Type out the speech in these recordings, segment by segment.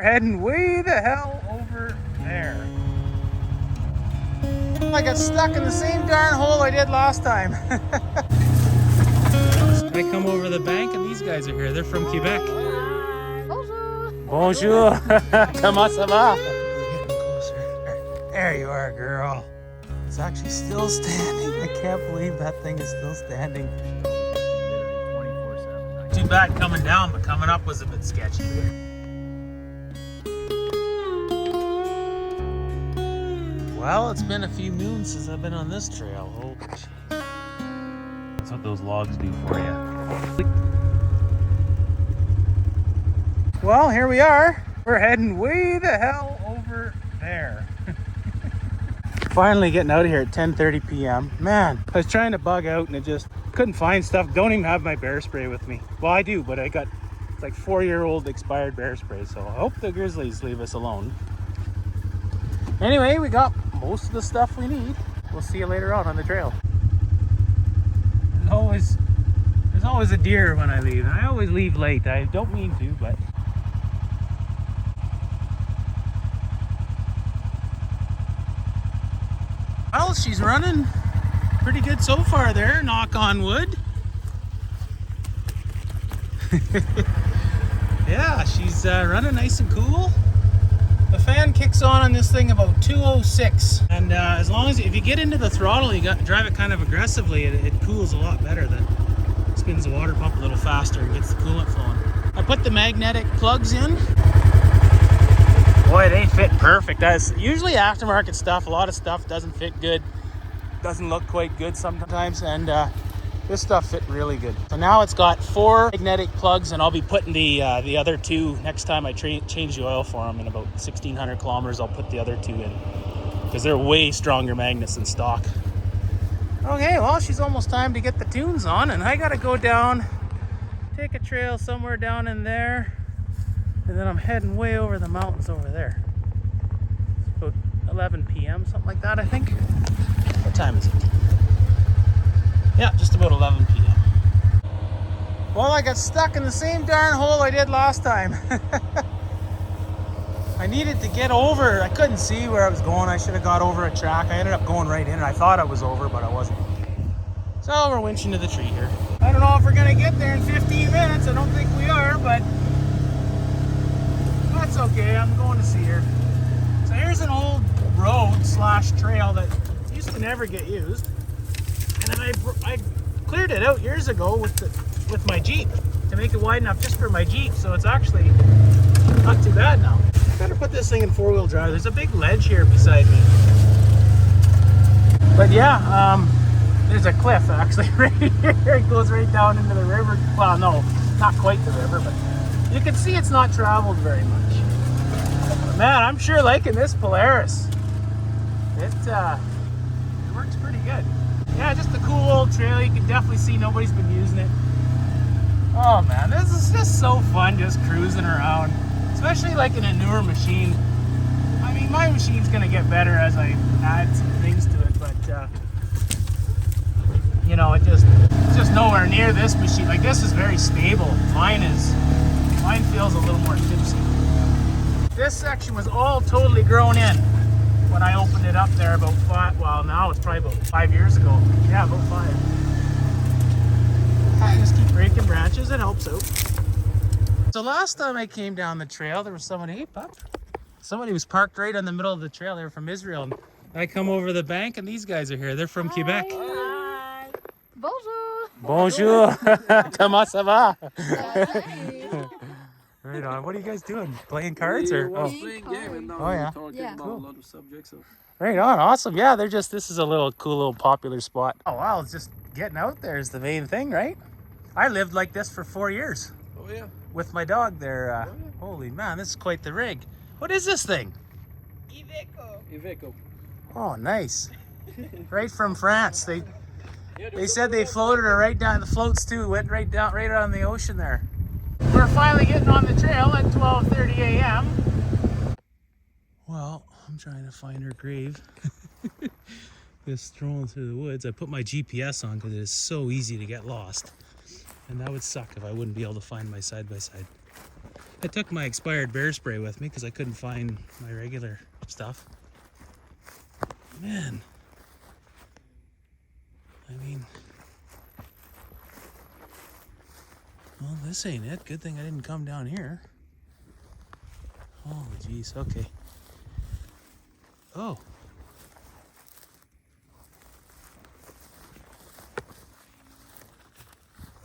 Heading way the hell over there. I got stuck in the same darn hole I did last time. I come over the bank and these guys are here. They're from Quebec. Bonjour. Bonjour. Comment ça va? We're getting closer. There you are, girl. It's actually still standing. I can't believe that thing is still standing. 24/7. Too bad coming down, but coming up was a bit sketchy. Well, it's been a few moons since I've been on this trail. Oh, geez. That's what those logs do for you. Well, here we are. We're heading way the hell over there. Finally getting out of here at 10:30 p.m. Man, I was trying to bug out and I just couldn't find stuff. Don't even have my bear spray with me. Well, I do, but I got it's like 4-year-old expired bear spray. So I hope the grizzlies leave us alone. Anyway, we got most of the stuff we need. We'll see you later on the trail. There's always a deer when I leave, and I always leave late. I don't mean to, but well, she's running pretty good so far there, knock on wood. Yeah, she's running nice and cool. The fan kicks on this thing about 206, and as long as if you get into the throttle, you got to drive it kind of aggressively. It cools a lot better. Then spins the water pump a little faster and gets the coolant flowing. I put the magnetic plugs in. Boy, they fit perfect. That's usually aftermarket stuff. A lot of stuff doesn't fit good, doesn't look quite good sometimes, and this stuff fit really good. So now it's got 4 magnetic plugs, and I'll be putting the other 2 next time I change the oil for them. In about 1,600 kilometers, I'll put the other 2 in because they're way stronger magnets than stock. Okay, well, she's almost time to get the tunes on, and I gotta go down, take a trail somewhere down in there, and then I'm heading way over the mountains over there. It's about 11 p.m., something like that, I think. What time is it? Yeah, just about 11 p.m. Well, I got stuck in the same darn hole I did last time. I needed to get over. I couldn't see where I was going. I should have got over a track. I ended up going right in. I thought I was over, but I wasn't. So we're winching to the tree here. I don't know if we're going to get there in 15 minutes. I don't think we are, but that's okay. I'm going to see her. So here's an old road / trail that used to never get used. And then I cleared it out years ago with my Jeep to make it wide enough just for my Jeep. So it's actually not too bad now. I better put this thing in 4-wheel drive. There's a big ledge here beside me. But yeah, there's a cliff actually right here. It goes right down into the river. Well, no, not quite the river, but you can see it's not traveled very much. But man, I'm sure liking this Polaris. It works pretty good. Yeah, just a cool old trail. You can definitely see nobody's been using it. Oh man, this is just so fun just cruising around. Especially like in a newer machine. I mean, my machine's gonna get better as I add some things to it, but you know, it's just nowhere near this machine. Like, this is very stable. Mine feels a little more tipsy. This section was all totally grown in when I opened it up there about 5, well, now it's probably about 5 years ago. Yeah, about 5. I just keep breaking branches, it helps out. So last time I came down the trail, there was somebody, somebody was parked right in the middle of the trail. They were from Israel. And I come over the bank and these guys are here. They're from Quebec. Hi. Bonjour. Bonjour. Comment ça va? Hi. Right on. What are you guys doing? Playing cards or? Oh, playing game and now Oh, yeah. we're talking Yeah. about Cool. a lot of subjects. So. Right on. Awesome. Yeah, this is a little cool, little popular spot. Oh wow, it's just getting out there is the main thing, right? I lived like this for 4 years Oh yeah. with my dog there. Holy man, this is quite the rig. What is this thing? Iveco. Oh, nice. Right from France. They said they floated her right down. The floats too went right down, right on the ocean there. We're finally getting on the trail at 12:30 a.m. Well, I'm trying to find her grave. Just strolling through the woods. I put my GPS on because it is so easy to get lost. And that would suck if I wouldn't be able to find my side-by-side. I took my expired bear spray with me because I couldn't find my regular stuff. Man, I mean, well, this ain't it. Good thing I didn't come down here. Holy jeez, okay. Oh.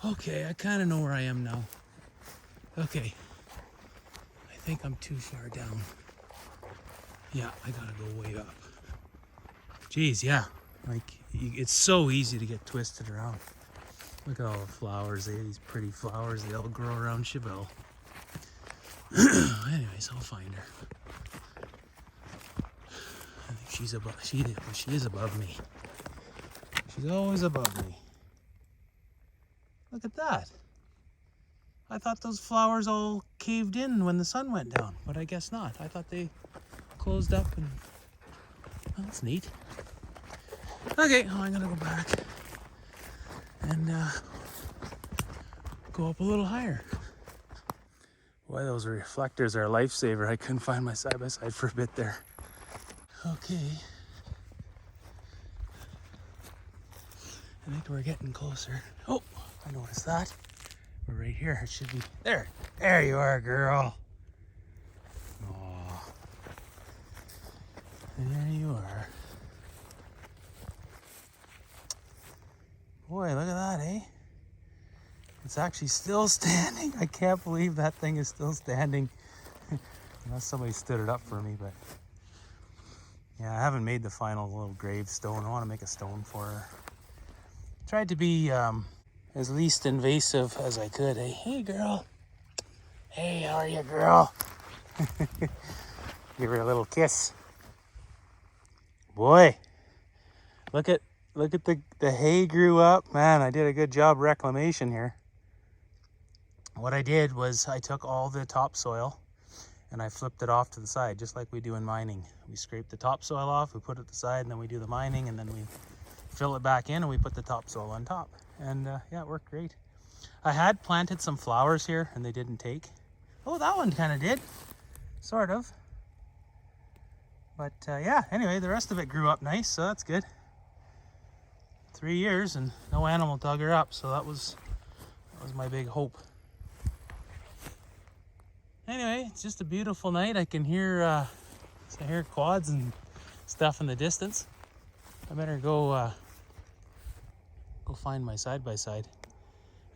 Okay, I kind of know where I am now. Okay. I think I'm too far down. Yeah, I gotta go way up. Jeez, yeah. Like, it's so easy to get twisted around. Look at all the flowers. They have these pretty flowers. They all grow around Chevelle. Anyways, I'll find her. I think she's above. She is above me. She's always above me. Look at that. I thought those flowers all caved in when the sun went down, but I guess not. I thought they closed up and... Well, that's neat. Okay, well, I'm gonna go back and go up a little higher. Boy, those reflectors are a lifesaver. I couldn't find my side-by-side for a bit there. Okay. I think we're getting closer. Oh, I noticed that. We're right here. It should be there. There you are, girl. Oh, there you are. Boy, look at that, eh? It's actually still standing. I can't believe that thing is still standing. Unless somebody stood it up for me, but yeah, I haven't made the final little gravestone. I want to make a stone for her. Tried to be as least invasive as I could. Hey, girl. Hey, how are you, girl? Give her a little kiss. Boy, look at the hay grew up. Man, I did a good job reclamation here. What I did was I took all the topsoil and I flipped it off to the side, just like we do in mining. We scrape the topsoil off, we put it to the side, and then we do the mining, and then we fill it back in and we put the topsoil on top. And yeah, it worked great. I had planted some flowers here and they didn't take. Oh, that one kind of did, sort of. But yeah, anyway, the rest of it grew up nice, so that's good. 3 years and no animal dug her up, so that was my big hope. Anyway, it's just a beautiful night. I can hear quads and stuff in the distance. I better go find my side-by-side.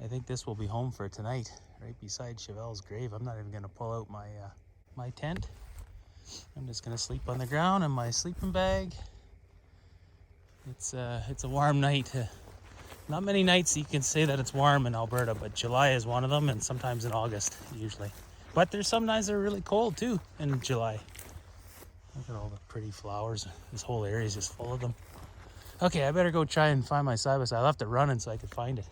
I think this will be home for tonight, right beside Chevelle's grave. I'm not even gonna pull out my tent. I'm just gonna sleep on the ground in my sleeping bag. It's a warm night. Not many nights you can say that it's warm in Alberta, but July is one of them, and sometimes in August usually. But there's some nights that are really cold too in July. Look at all the pretty flowers. This whole area is just full of them. Okay, I better go try and find my side-by-side. I left it running so I could find it.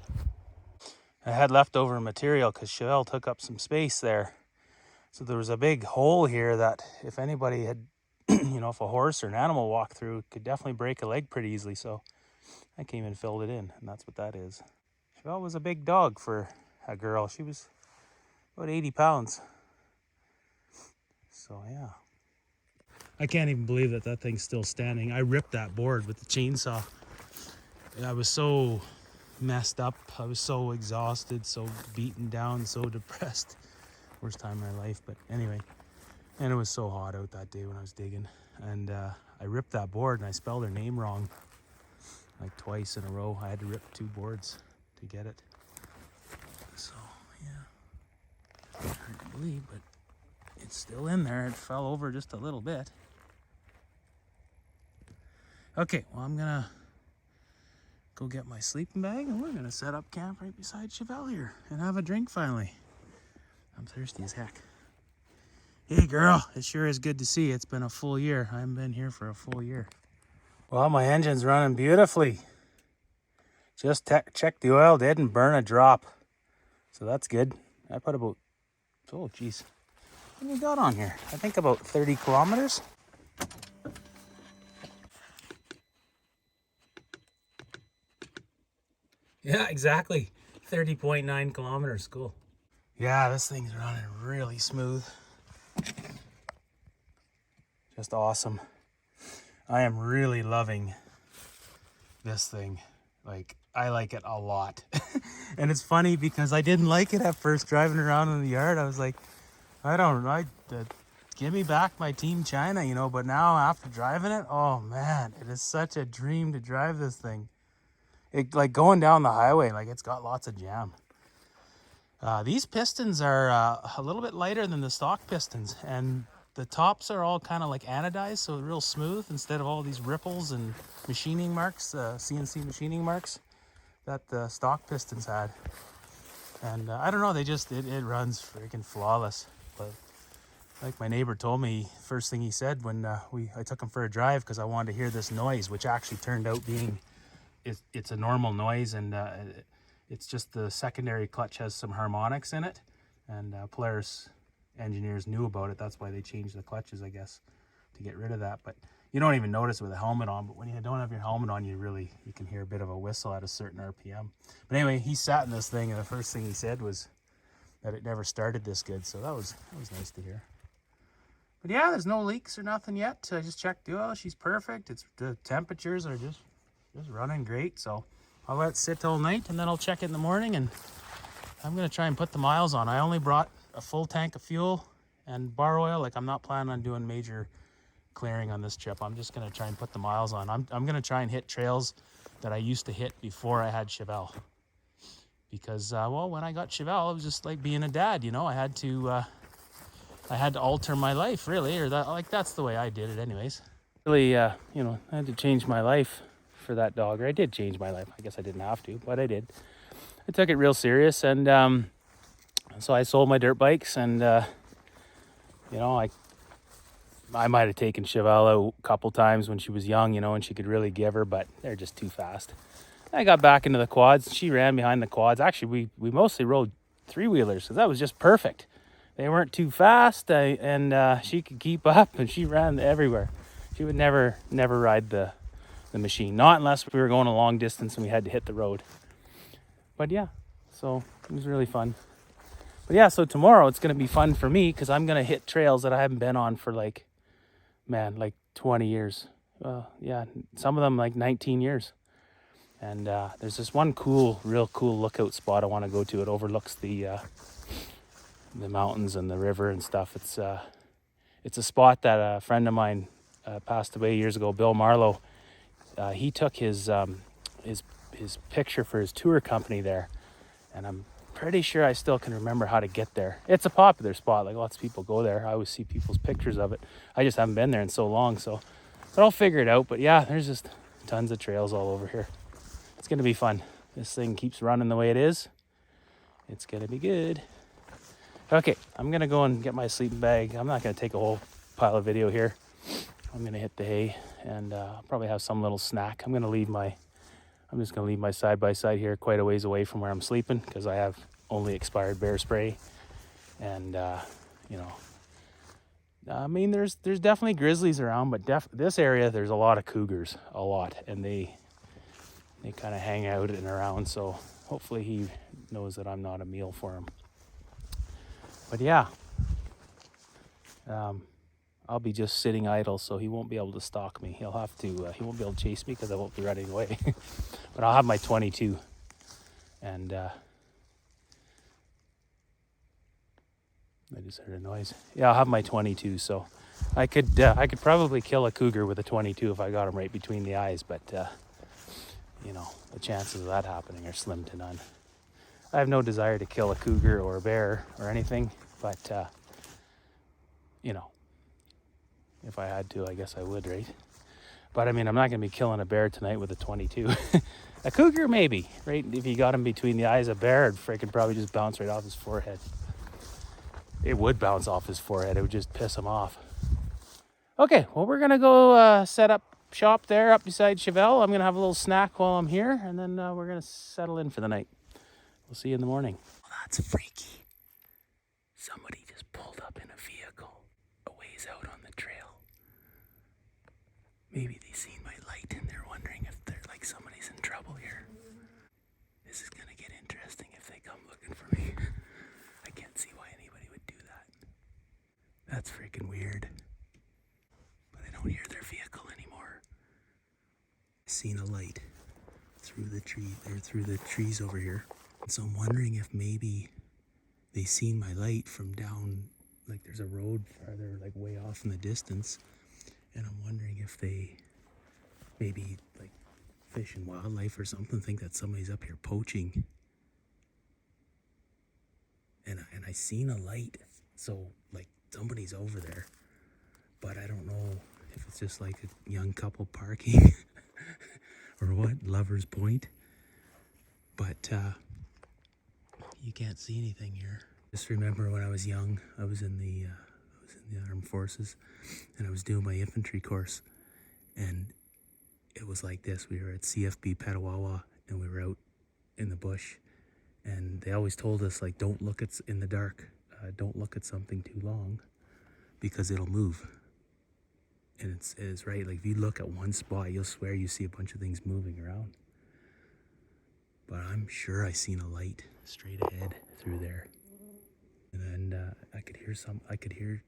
I had leftover material because Chevelle took up some space there. So there was a big hole here that if anybody had, if a horse or an animal walked through, it could definitely break a leg pretty easily. So I came and filled it in, and that's what that is. Chevelle was a big dog for a girl. She was about 80 pounds. So yeah. I can't even believe that thing's still standing. I ripped that board with the chainsaw. I was so messed up. I was so exhausted, so beaten down, so depressed. Worst time of my life, but anyway. And it was so hot out that day when I was digging. And I ripped that board and I spelled her name wrong. Like twice in a row. I had to rip 2 boards to get it. So, yeah. Hard to believe, but it's still in there. It fell over just a little bit. Okay, well, I'm gonna go get my sleeping bag and we're gonna set up camp right beside Chevelle here and have a drink finally. I'm thirsty as heck. Hey girl, it sure is good to see you. It's been a full year. I haven't been here for a full year. Well, my engine's running beautifully. Just checked the oil, didn't burn a drop. So that's good. I put about, oh geez, what do we got on here? I think about 30 kilometers. Yeah, exactly. 30.9 kilometers. Cool. Yeah, this thing's running really smooth. Just awesome. I am really loving this thing. Like, I like it a lot. And it's funny because I didn't like it at first driving around in the yard. I was like, give me back my Team China, you know, but now after driving it, oh man, it is such a dream to drive this thing. It, like going down the highway, like it's got lots of jam. These pistons are a little bit lighter than the stock pistons, and the tops are all kind of like anodized, so real smooth instead of all these ripples and machining marks, CNC machining marks that the stock pistons had. And I don't know, it runs freaking flawless. But like my neighbor told me, first thing he said when I took him for a drive because I wanted to hear this noise, which actually turned out being it's a normal noise, and it's just the secondary clutch has some harmonics in it, and Polaris engineers knew about it. That's why they changed the clutches, I guess, to get rid of that. But you don't even notice with a helmet on, but when you don't have your helmet on, you can hear a bit of a whistle at a certain RPM. But anyway, he sat in this thing, and the first thing he said was that it never started this good, so that was nice to hear. But yeah, there's no leaks or nothing yet. I just checked the oil. She's perfect. The temperatures are just running great, so I'll let it sit all night, and then I'll check it in the morning, and I'm going to try and put the miles on. I only brought a full tank of fuel and bar oil. Like, I'm not planning on doing major clearing on this trip. I'm just going to try and put the miles on. I'm going to try and hit trails that I used to hit before I had Chevelle. Because, well, when I got Chevelle, it was just like being a dad, you know. I had to alter my life, really, or that's the way I did it anyways. Really, you know, I had to change my life for that dog. Or I did change my life. I guess I didn't have to, but I did. I took it real serious, and so I sold my dirt bikes, and you know, I might have taken Chevelle a couple times when she was young, you know, and she could really give her, but they're just too fast. I got back into the quads. She ran behind the quads. Actually, we mostly rode three-wheelers because that was just perfect. They weren't too fast, and she could keep up, and she ran everywhere. She would never ride the machine, not unless we were going a long distance and we had to hit the road. But yeah, so it was really fun. But yeah, so tomorrow it's going to be fun for me because I'm going to hit trails that I haven't been on for like 20 years. Yeah, some of them like 19 years. And there's this one real cool lookout spot I want to go to. It overlooks the mountains and the river and stuff. It's a spot that a friend of mine passed away years ago, Bill Marlowe. He took his picture for his tour company there, and I'm pretty sure I still can remember how to get there. It's a popular spot, like lots of people go there. I always see people's pictures of it. I just haven't been there in so long, but I'll figure it out. But yeah, there's just tons of trails all over here. It's gonna be fun. This thing keeps running the way it is. It's gonna be good. Okay, I'm gonna go and get my sleeping bag. I'm not gonna take a whole pile of video here. I'm gonna hit the hay, and I'll probably have some little snack. I'm just gonna leave my side-by-side here quite a ways away from where I'm sleeping because I have only expired bear spray. And you know, I mean, there's definitely grizzlies around, but this area there's a lot of cougars, a lot, and they kind of hang out and around. So hopefully he knows that I'm not a meal for him. But yeah, I'll be just sitting idle, so he won't be able to stalk me. He won't be able to chase me because I won't be running away. But I'll have my 22, and I just heard a noise. Yeah, I'll have my 22, so I could probably kill a cougar with a 22 if I got him right between the eyes. But you know, the chances of that happening are slim to none. I have no desire to kill a cougar or a bear or anything, but you know, if I had to, I guess I would, right? But I mean, I'm not going to be killing a bear tonight with a 22. A cougar, maybe, right? If you got him between the eyes, a bear would freaking probably just bounce right off his forehead. It would bounce off his forehead. It would just piss him off. Okay, well, we're going to go set up shop there up beside Chevelle. I'm going to have a little snack while I'm here, and then we're going to settle in for the night. We'll see you in the morning. Well, that's freaky. Somebody just pulled up in a vehicle a ways out on the trail. Maybe they seen my light and they're wondering if they're like somebody's in trouble here. This is gonna get interesting if they come looking for me. I can't can't see why anybody would do that. That's freaking weird. But I don't hear their vehicle anymore. I seen a light through the tree, or through the trees over here. So I'm wondering if maybe they seen my light from down, like there's a road farther, like way off in the distance. And I'm wondering if they maybe like Fish and Wildlife or something think that somebody's up here poaching. And I seen a light, so like somebody's over there. But I don't know if it's just like a young couple parking or what, Lover's Point. But you can't see anything here. Just remember when I was young, I was in the armed forces, and I was doing my infantry course, and it was like this. We were at CFB Petawawa, and we were out in the bush, and they always told us, like, don't look at in the dark, don't look at something too long, because it'll move. And it's right. Like if you look at one spot, you'll swear you see a bunch of things moving around. But I'm sure I seen a light straight ahead through there, and then I could hear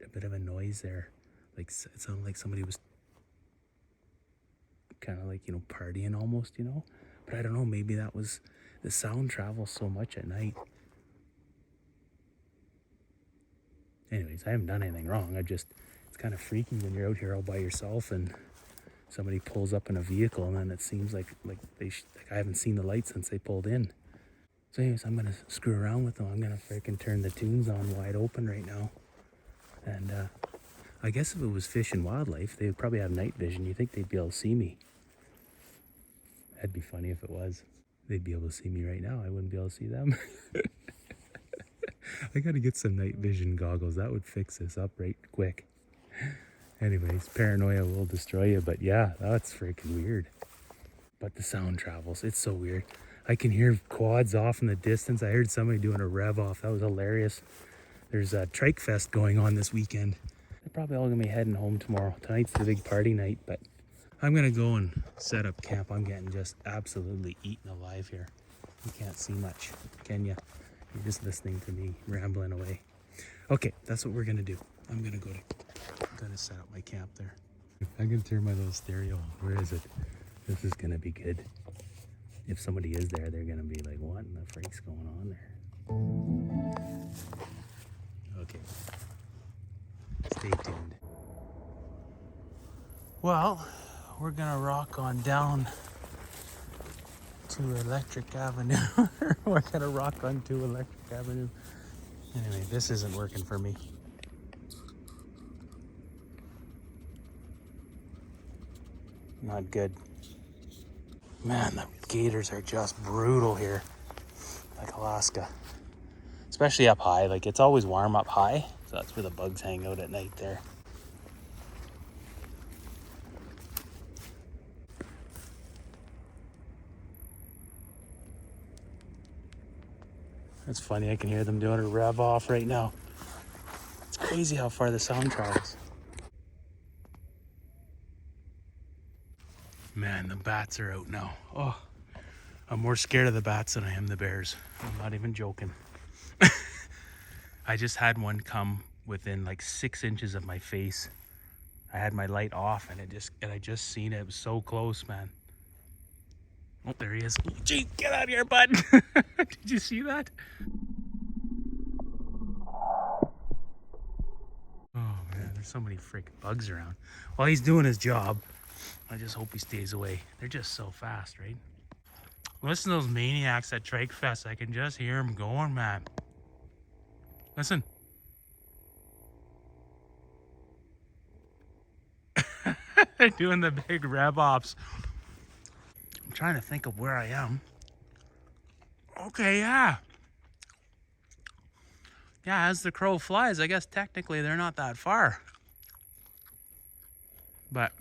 a bit of a noise there, like it sounded like somebody was kind of like, partying almost, but I don't know, maybe that was, the sound travels so much at night. Anyways, I haven't done anything wrong. It's kind of freaky when you're out here all by yourself and somebody pulls up in a vehicle, and then it seems like I haven't seen the light since they pulled in. So anyways, I'm gonna screw around with them. I'm gonna freaking turn the tunes on wide open right now. And I guess if it was Fish and Wildlife, they would probably have night vision. You think they'd be able to see me? That'd be funny if it was. They'd be able to see me right now. I wouldn't be able to see them. I gotta get some night vision goggles. That would fix this up right quick. Anyways, paranoia will destroy you. But yeah, that's freaking weird. But the sound travels. It's so weird. I can hear quads off in the distance. I heard somebody doing a rev off. That was hilarious. There's a Trike Fest going on this weekend. They're probably all gonna be heading home tomorrow. Tonight's the big party night, but I'm gonna go and set up camp. I'm getting just absolutely eaten alive here. You can't see much, can you? You're just listening to me rambling away. Okay, that's what we're gonna do. I'm gonna set up my camp there. I'm gonna turn my little stereo on. Where is it? This is gonna be good. If somebody is there, they're gonna be like, what in the freak's going on there? Okay. Stay tuned. Well, we're gonna rock on down to Electric Avenue. We're gonna rock on to Electric Avenue. Anyway, this isn't working for me. Not good. Man, the gators are just brutal here. Like Alaska. Especially up high. Like, it's always warm up high. So that's where the bugs hang out at night there. It's funny, I can hear them doing a rev off right now. It's crazy how far the sound travels. Man, the bats are out now. Oh, I'm more scared of the bats than I am the bears. I'm not even joking. I just had one come within like 6 inches of my face. I had my light off and I just seen it. It was so close, man. Oh, there he is. Gee, get out of here, bud. Did you see that? Oh man, there's so many freaking bugs around. While he's doing his job, I just hope he stays away. They're just so fast, right? Listen to those maniacs at Trike Fest. I can just hear them going, man. Listen. They're doing the big rev ops. I'm trying to think of where I am. Okay, yeah. Yeah, as the crow flies, I guess technically they're not that far. But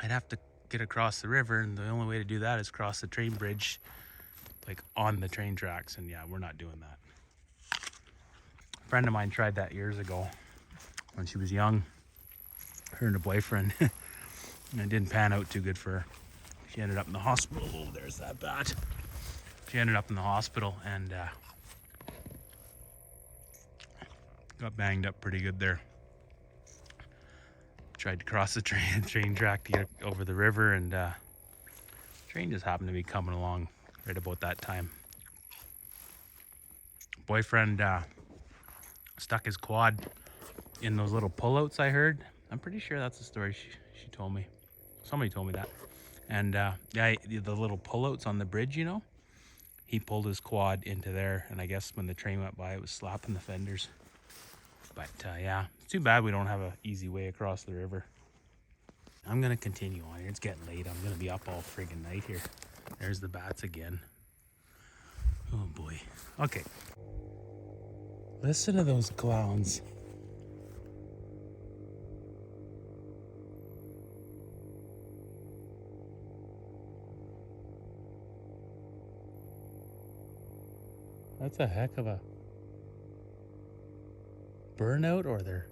I'd have to get across the river, and the only way to do that is cross the train bridge, like on the train tracks, and yeah, we're not doing that. A friend of mine tried that years ago when she was young, her and a boyfriend, and it didn't pan out too good for her. She ended up in the hospital. Oh, there's that bat. She ended up in the hospital and got banged up pretty good there. Tried to cross the train track to get over the river, and train just happened to be coming along right about that time. Boyfriend stuck his quad in those little pullouts I heard. I'm pretty sure that's the story she told me. Somebody told me that. And yeah, the little pullouts on the bridge, you know, he pulled his quad into there, and I guess when the train went by, it was slapping the fenders. But yeah, it's too bad we don't have an easy way across the river. I'm gonna continue on here. It's getting late. I'm gonna be up all friggin' night here. There's the bats again. Oh boy. Okay. Listen to those clowns. That's a heck of a burnout, or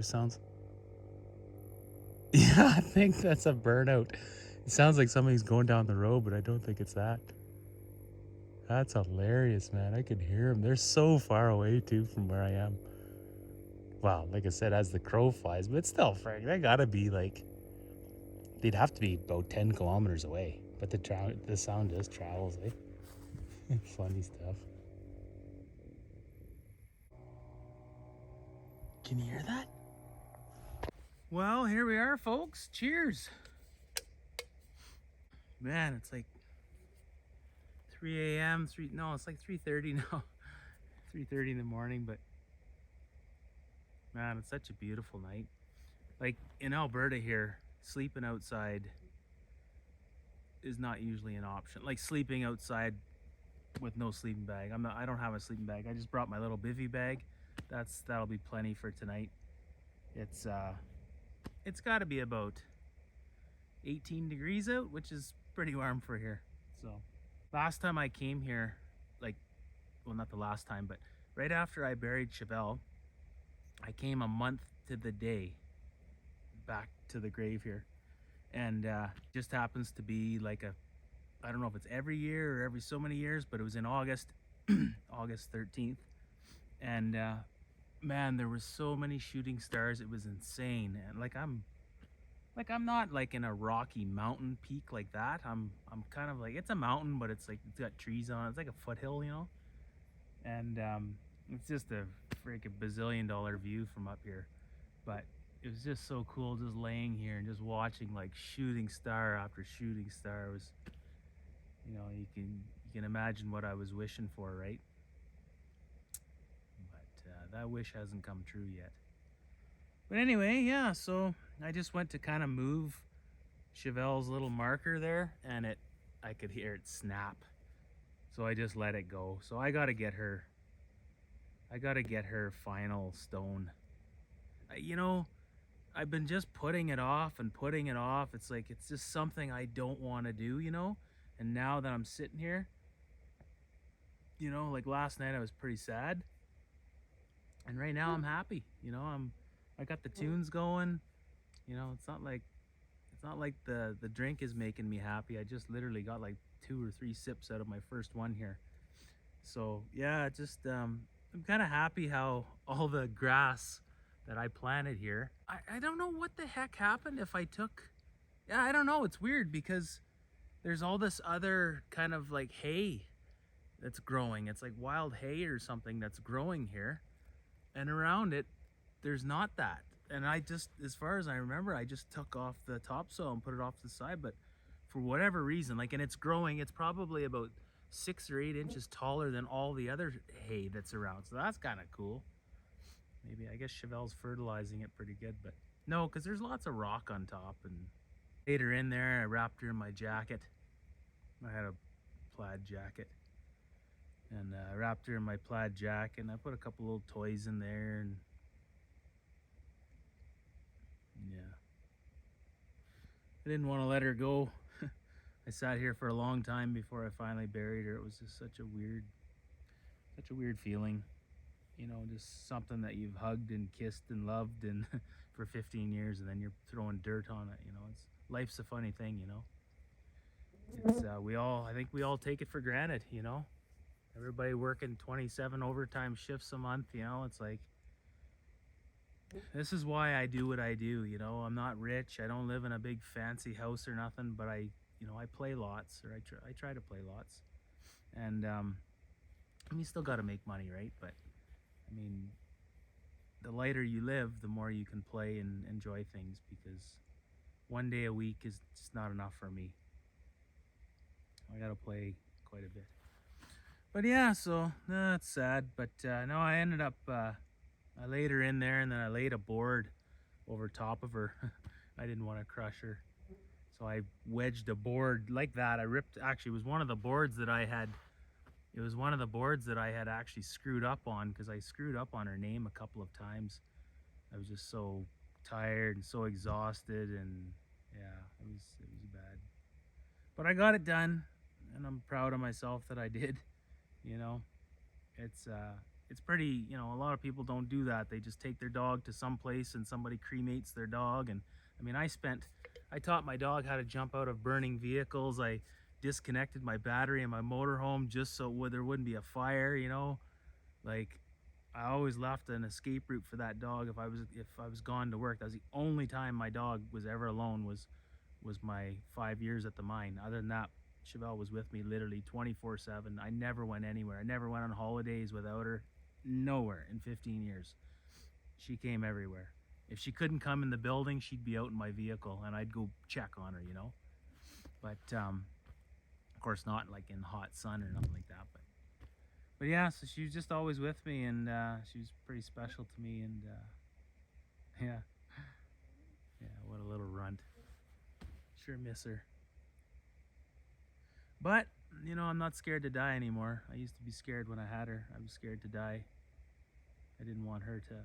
sounds. Yeah, I think that's a burnout. It sounds like somebody's going down the road, but I don't think it's that. That's hilarious, man. I can hear them. They're so far away too from where I am. Wow, like I said, as the crow flies, but still, Frank, they gotta be like, they'd have to be about 10 kilometers away. But the sound just travels, eh? Funny stuff. Can you hear that? Well, here we are, folks. Cheers. Man, it's like 3 a.m. It's like 3:30 now. 3:30 in the morning, but man, it's such a beautiful night. Like in Alberta here, sleeping outside is not usually an option. Like sleeping outside with no sleeping bag. I don't have a sleeping bag. I just brought my little bivy bag. That'll be plenty for tonight. It's got to be about 18 degrees out, which is pretty warm for here. So last time I came here, well, not the last time, but right after I buried Chevelle, I came a month to the day back to the grave here. And just happens to be like I don't know if it's every year or every so many years, but it was in August, August 13th. And man, there were so many shooting stars. It was insane. And I'm not like in a rocky mountain peak like that. I'm kind of like, it's a mountain, but it's got trees on it. It's like a foothill, you know? And it's just a freaking bazillion-dollar view from up here. But it was just so cool just laying here and just watching like shooting star after shooting star. It was, you know, you can imagine what I was wishing for, right? But that wish hasn't come true yet. But anyway, yeah, so I just went to kind of move Chevelle's little marker there, and I could hear it snap. So I just let it go. So I gotta get her final stone. You know, I've been just putting it off and putting it off. It's like, it's just something I don't want to do, you know? And now that I'm sitting here, you know, like last night I was pretty sad. And right now I'm happy. You know, I got the tunes going. You know, it's not like the drink is making me happy. I just literally got like 2 or 3 sips out of my first one here. So yeah, just I'm kind of happy how all the grass that I planted here, I don't know what the heck happened if I took, yeah, I don't know. It's weird because there's all this other kind of like hay that's growing. It's like wild hay or something that's growing here, and around it there's not that. And I just, as far as I remember, I just took off the topsoil and put it off to the side. But for whatever reason, like, and it's growing, it's probably about 6 or 8 inches taller than all the other hay that's around. So that's kind of cool. Maybe, I guess Chevelle's fertilizing it pretty good, but no, because there's lots of rock on top. And laid her in there, I wrapped her in my jacket. I had a plaid jacket. And I wrapped her in my plaid jacket, and I put a couple little toys in there, and yeah. I didn't want to let her go. I sat here for a long time before I finally buried her. It was just such a weird feeling. You know, just something that you've hugged and kissed and loved and for 15 years, and then you're throwing dirt on it, you know. Life's a funny thing, you know. it's I think we all take it for granted, you know. Everybody working 27 overtime shifts a month, you know. It's like, this is why I do what I do, you know. I'm not rich. I don't live in a big fancy house or nothing, but I play lots, or I try to play lots. And I mean, you still got to make money, right? But I mean, the lighter you live, the more you can play and enjoy things, because one day a week is just not enough for me. I got to play quite a bit. But yeah, so it's sad. But no, I ended up, I laid her in there, and then I laid a board over top of her. I didn't want to crush her. So I wedged a board like that. Actually, it was one of the boards that I had. It was one of the boards that I had actually screwed up on, because I screwed up on her name a couple of times. I was just so tired and so exhausted, and yeah, it was bad. But I got it done, and I'm proud of myself that I did. You know, it's pretty, you know, a lot of people don't do that. They just take their dog to some place and somebody cremates their dog. And I mean, I taught my dog how to jump out of burning vehicles. I disconnected my battery in my motorhome just so there wouldn't be a fire, you know. Like, I always left an escape route for that dog if I was gone to work. That was the only time my dog was ever alone, was my 5 years at the mine. Other than that, Chevelle was with me literally 24/7. I never went anywhere. I never went on holidays without her. Nowhere in 15 years. She came everywhere. If she couldn't come in the building, she'd be out in my vehicle, and I'd go check on her, you know. But of course not like in hot sun or nothing like that. But yeah, so she was just always with me, and she was pretty special to me. And yeah, what a little runt. Sure miss her. But, you know, I'm not scared to die anymore. I used to be scared when I had her. I was scared to die. I didn't want her to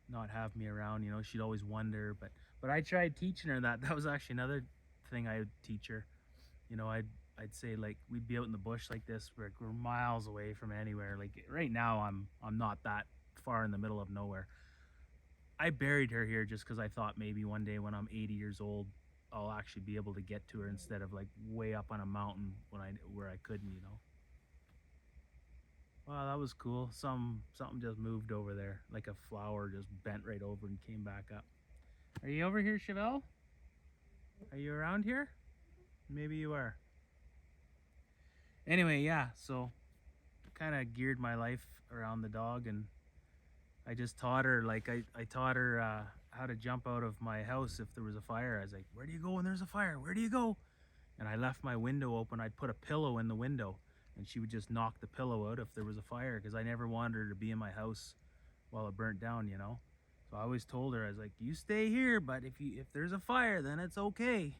not have me around, you know. She'd always wonder, but I tried teaching her that. That was actually another thing I would teach her. You know, I'd say, like, we'd be out in the bush like this, we're miles away from anywhere. Like right now, I'm not that far in the middle of nowhere. I buried her here just because I thought maybe one day when I'm 80 years old, I'll actually be able to get to her instead of like way up on a mountain where I couldn't, you know. Wow, that was cool. Something just moved over there, like a flower just bent right over and came back up. Are you over here, Chevelle? Are you around here? Maybe you are. Anyway, yeah, so kind of geared my life around the dog, and I just taught her, like, I taught her how to jump out of my house if there was a fire. I was like, where do you go when there's a fire? Where do you go? And I left my window open. I'd put a pillow in the window, and she would just knock the pillow out if there was a fire, because I never wanted her to be in my house while it burnt down, you know. So I always told her, I was like, you stay here, but if there's a fire, then it's okay.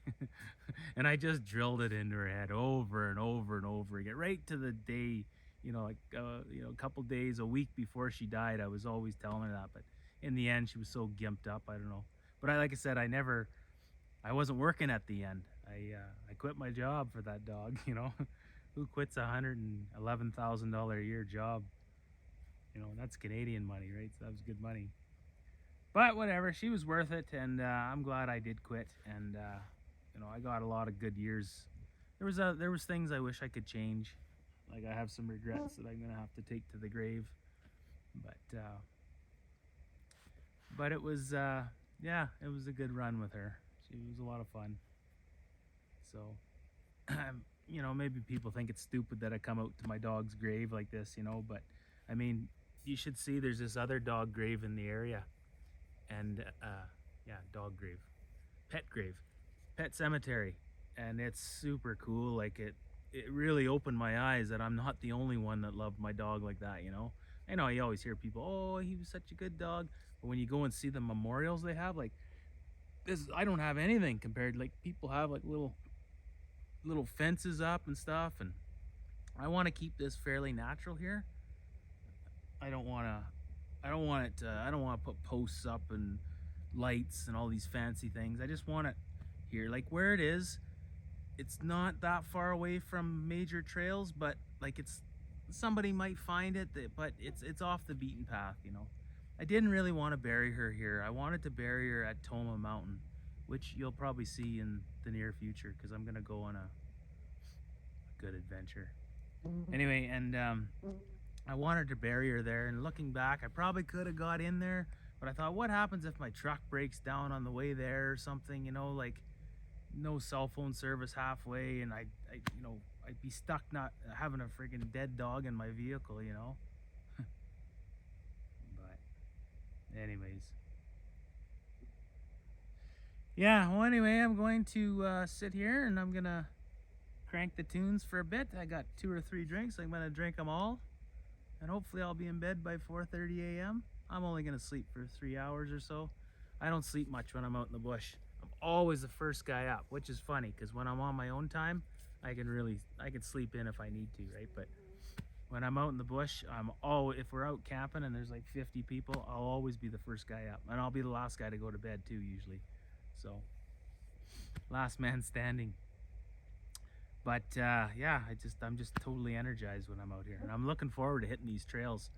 And I just drilled it into her head over and over and over again, right to the day, you know, like a couple days, a week before she died. I was always telling her that, but in the end, she was so gimped up, I don't know. But like I said, I wasn't working at the end. I quit my job for that dog, you know. Who quits $111,000 a year job? You know, that's Canadian money, right? So that was good money. But whatever, she was worth it, and I'm glad I did quit. And you know, I got a lot of good years. There was things I wish I could change. Like, I have some regrets that I'm gonna have to take to the grave. But it was yeah, it was a good run with her. She was a lot of fun. So you know, maybe people think it's stupid that I come out to my dog's grave like this, you know, but I mean, you should see there's this other dog grave in the area. And yeah, dog grave, pet cemetery, and it's super cool. Like, it really opened my eyes that I'm not the only one that loved my dog like that, you know. I know you always hear people, oh, he was such a good dog, but when you go and see the memorials they have, like this, I don't have anything compared. Like, people have like little fences up and stuff, and I want to keep this fairly natural here. I don't want to put posts up and lights and all these fancy things. I just want it here, like where it is. It's not that far away from major trails, but like, somebody might find it, but it's off the beaten path, you know. I didn't really want to bury her here. I wanted to bury her at Toma Mountain, which you'll probably see in the near future, because I'm gonna go on good adventure. Anyway, and I wanted to bury her there, and looking back, I probably could have got in there, but I thought, what happens if my truck breaks down on the way there or something, you know, like no cell phone service halfway, and I you know, I'd be stuck not having a freaking dead dog in my vehicle, you know. But anyways, yeah, well, anyway, I'm going to sit here and I'm gonna crank the tunes for a bit. I got 2 or 3 drinks. I'm gonna drink them all, and hopefully I'll be in bed by 4:30 a.m. I'm only gonna sleep for 3 hours or so. I don't sleep much when I'm out in the bush. I'm always the first guy up, which is funny because when I'm on my own time, I can sleep in if I need to, right? But when I'm out in the bush, if we're out camping and there's like 50 people, I'll always be the first guy up, and I'll be the last guy to go to bed too, usually. So, last man standing. But yeah, I'm just totally energized when I'm out here, and I'm looking forward to hitting these trails.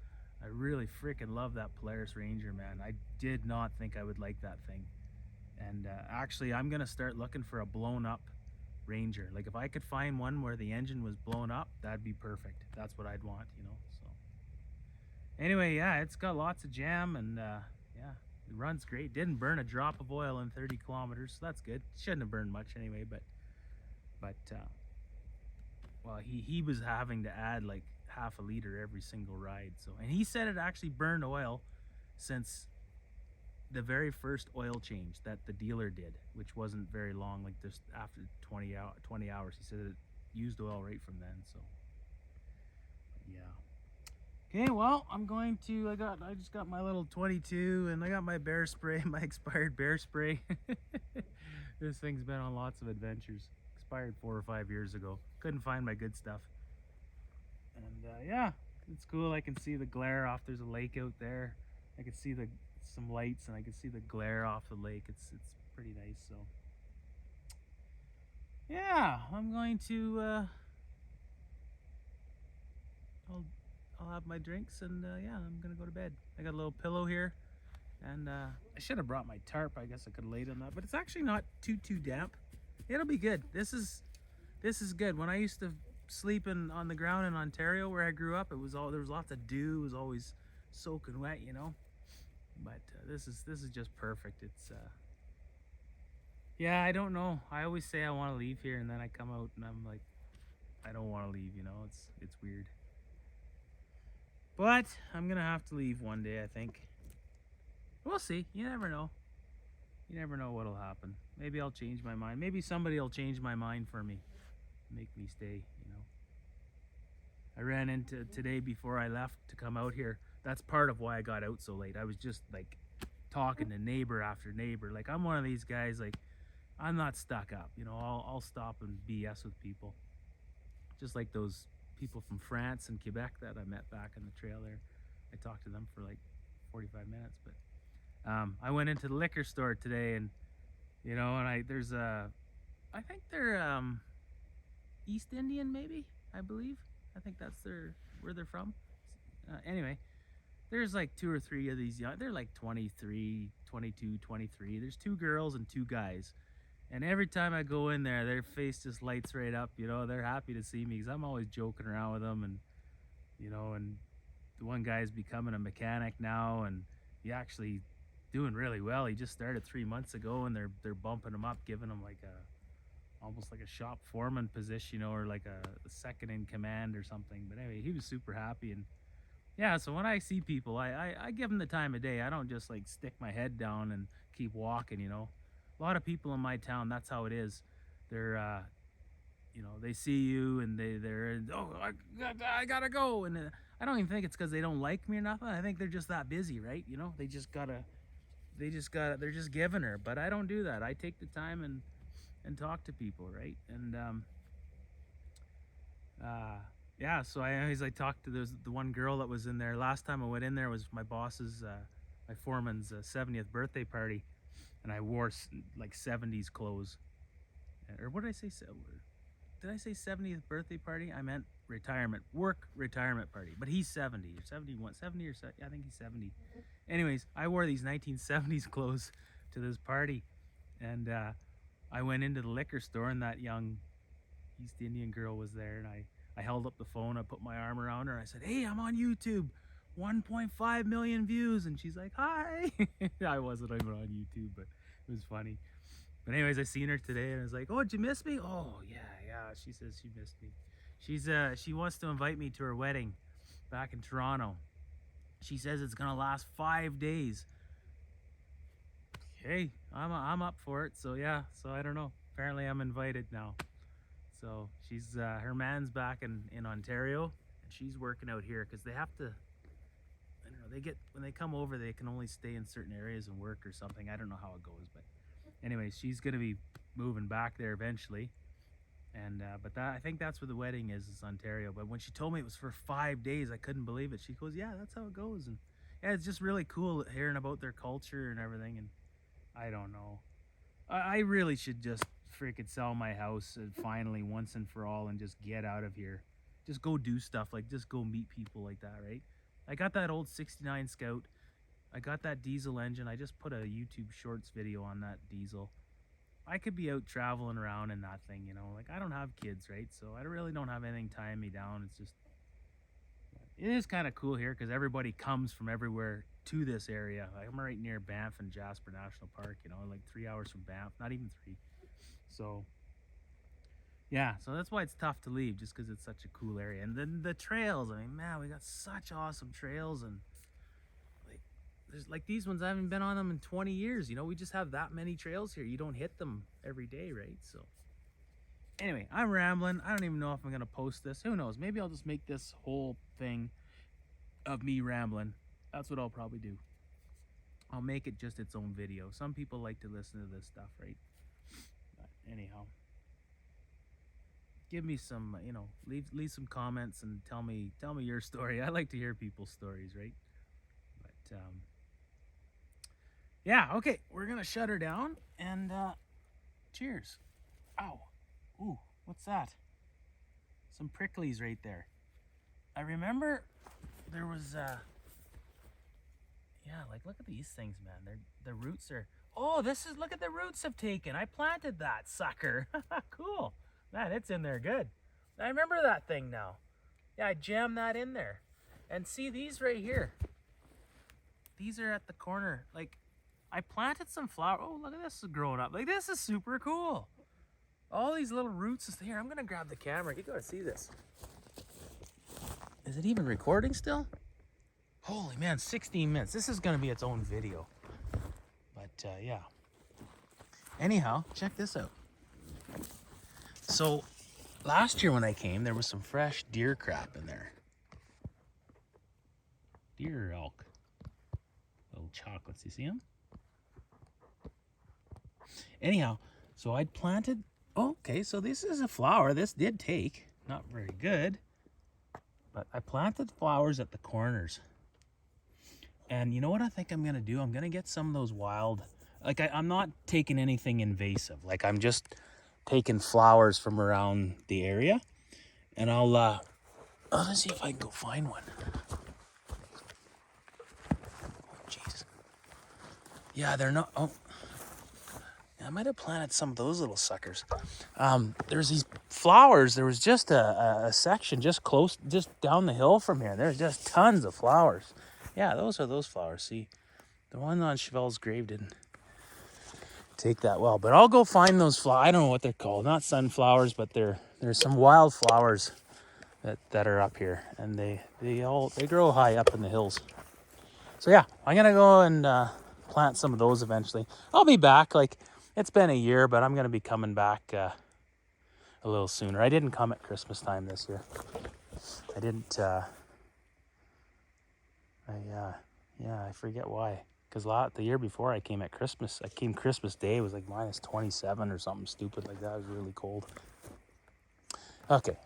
I really freaking love that Polaris Ranger, man. I did not think I would like that thing. And actually, I'm gonna start looking for a blown up Ranger. Like if I could find one where the engine was blown up, that'd be perfect. That's what I'd want, you know. So anyway, yeah, it's got lots of jam, and yeah, it runs great. Didn't burn a drop of oil in 30 kilometers, so that's good. Shouldn't have burned much anyway, but well, he was having to add like half a liter every single ride. So, and he said it actually burned oil since the very first oil change that the dealer did, which wasn't very long, like just after 20 hours. He said it used oil right from then. So yeah. Okay, well, I'm going to, I just got my little 22, and I got my bear spray, my expired bear spray. This thing's been on lots of adventures. Expired 4 or 5 years ago. Couldn't find my good stuff. And yeah, it's cool. I can see the glare off. There's a lake out there. I can see some lights, and I can see the glare off the lake. It's pretty nice. So yeah, I'm going to I'll have my drinks, and yeah, I'm gonna go to bed. I got a little pillow here, and I should have brought my tarp. I guess I could have laid on that, but it's actually not too damp. It'll be good. This is good. When I used to sleep on the ground in Ontario where I grew up, there was lots of dew. It was always soaking wet, you know. But this is just perfect. It's yeah, I don't know. I always say I want to leave here, and then I come out and I'm like, I don't want to leave, you know. It's weird. But I'm gonna have to leave one day, I think. We'll see. You never know. You never know what'll happen. Maybe I'll change my mind. Maybe somebody will change my mind for me, make me stay, you know. I ran into today before I left to come out here. That's part of why I got out so late. I was just like talking to neighbor after neighbor. Like I'm one of these guys, like I'm not stuck up, you know. I'll stop and BS with people. Just like those people from France and Quebec that I met back in the trail there. I talked to them for like 45 minutes, but I went into the liquor store today, and you know, and I think they're East Indian, maybe, I believe. I think that's where they're from. Anyway, there's like 2 or 3 of these young, they're like 23, 22, 23. There's 2 girls and 2 guys. And every time I go in there, their face just lights right up, you know. They're happy to see me because I'm always joking around with them, and you know, and the one guy's becoming a mechanic now, and he actually doing really well. He just started 3 months ago, and they're bumping him up, giving him like almost like a shop foreman position, you know, or like a second in command or something. But anyway, he was super happy. And yeah, so when I see people, I give them the time of day. I don't just like stick my head down and keep walking, you know. A lot of people in my town, that's how it is. They're you know, they see you and they're oh, I gotta go. And I don't even think it's because they don't like me or nothing. I think they're just that busy, right? You know, they're just giving her. But I don't do that. I take the time and talk to people, right? And yeah, so I always like talked to the one girl that was in there. Last time I went in there was my boss's, my foreman's 70th birthday party, and I wore like 70s clothes. Or what did I say? Did I say 70th birthday party? I meant work retirement party. But he's 70 or 71, 70 or 70, I think he's 70. Anyways, I wore these 1970s clothes to this party, and I went into the liquor store, and that young East Indian girl was there, and I held up the phone, I put my arm around her, I said, hey, I'm on YouTube, 1.5 million views, and she's like, hi. I wasn't even on YouTube, but it was funny. But anyways, I seen her today, and I was like, oh, did you miss me? Oh, yeah, she says she missed me. She wants to invite me to her wedding back in Toronto. She says it's gonna last 5 days. Hey, I'm up for it. So yeah, so I don't know. Apparently I'm invited now. So she's her man's back in Ontario, and she's working out here because they have to. I don't know. They get when they come over, they can only stay in certain areas and work or something. I don't know how it goes, but anyway, she's gonna be moving back there eventually. And but I think that's where the wedding is Ontario. But when she told me it was for 5 days, I couldn't believe it. She goes, yeah, that's how it goes. And yeah, it's just really cool hearing about their culture and everything. And I don't know, I really should just freaking sell my house and finally once and for all and just get out of here. Just go do stuff, like just go meet people like that, right? I got that old 69 Scout. I got that diesel engine. I just put a YouTube Shorts video on that diesel. I could be out traveling around in that thing, you know, like I don't have kids, right? So I really don't have anything tying me down. It's just, it is kind of cool here because everybody comes from everywhere to this area. Like I'm right near Banff and Jasper National Park, you know, like 3 hours from Banff, not even 3. So yeah, so that's why it's tough to leave, just because it's such a cool area. And then the trails, I mean, man, we got such awesome trails, and there's like these ones, I haven't been on them in 20 years. You know, we just have that many trails here. You don't hit them every day, right? So anyway, I'm rambling. I don't even know if I'm going to post this. Who knows? Maybe I'll just make this whole thing of me rambling. That's what I'll probably do. I'll make it just its own video. Some people like to listen to this stuff, right? But anyhow, give me some, you know, leave some comments and tell me your story. I like to hear people's stories, right? But yeah, okay, we're gonna shut her down and cheers. Ow. Ooh, what's that? Some pricklies right there. I remember there was yeah, like look at these things, man. The roots are, oh, look at the roots I've taken. I planted that sucker. Cool. Man, it's in there good. I remember that thing now. Yeah, I jammed that in there. And see these right here. These are at the corner. Like, I planted some flower. Oh, look at this growing up. Like, this is super cool. All these little roots is here. I'm gonna grab the camera. You gotta see this. Is it even recording still? Holy man, 16 minutes. This is gonna be its own video. But yeah. Anyhow, check this out. So last year when I came, there was some fresh deer crap in there. Deer elk. Little chocolates, you see them? Anyhow, so I'd planted, okay, so this is a flower. This did take, not very good, but I planted flowers at the corners. And you know what I think I'm gonna do? I'm gonna get some of those wild, like I'm not taking anything invasive. Like I'm just taking flowers from around the area. And I'll, let's see if I can go find one. Oh, jeez. Yeah, they're not, oh. I might have planted some of those little suckers. There's these flowers. There was just a section just down the hill from here. There's just tons of flowers. Yeah, those are those flowers. See, the one on Chevelle's grave didn't take that well. But I'll go find those flowers. I don't know what they're called. Not sunflowers, but there's some wild flowers that are up here, and they grow high up in the hills. So yeah, I'm gonna go and plant some of those eventually. I'll be back. Like, it's been a year, but I'm going to be coming back a little sooner. I didn't come at Christmas time this year. I didn't, I forget why. Because the year before I came at Christmas, Christmas Day, it was like -27 or something stupid like that. It was really cold. Okay,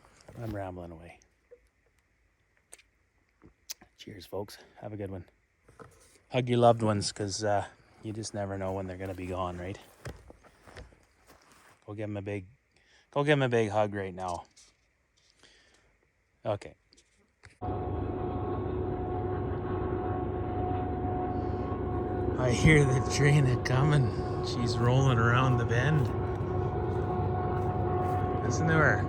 I'm rambling away. Cheers, folks. Have a good one. Hug your loved ones, because you just never know when they're going to be gone, right? Go give them a big hug right now. Okay. I hear the train coming. She's rolling around the bend. Listen to her.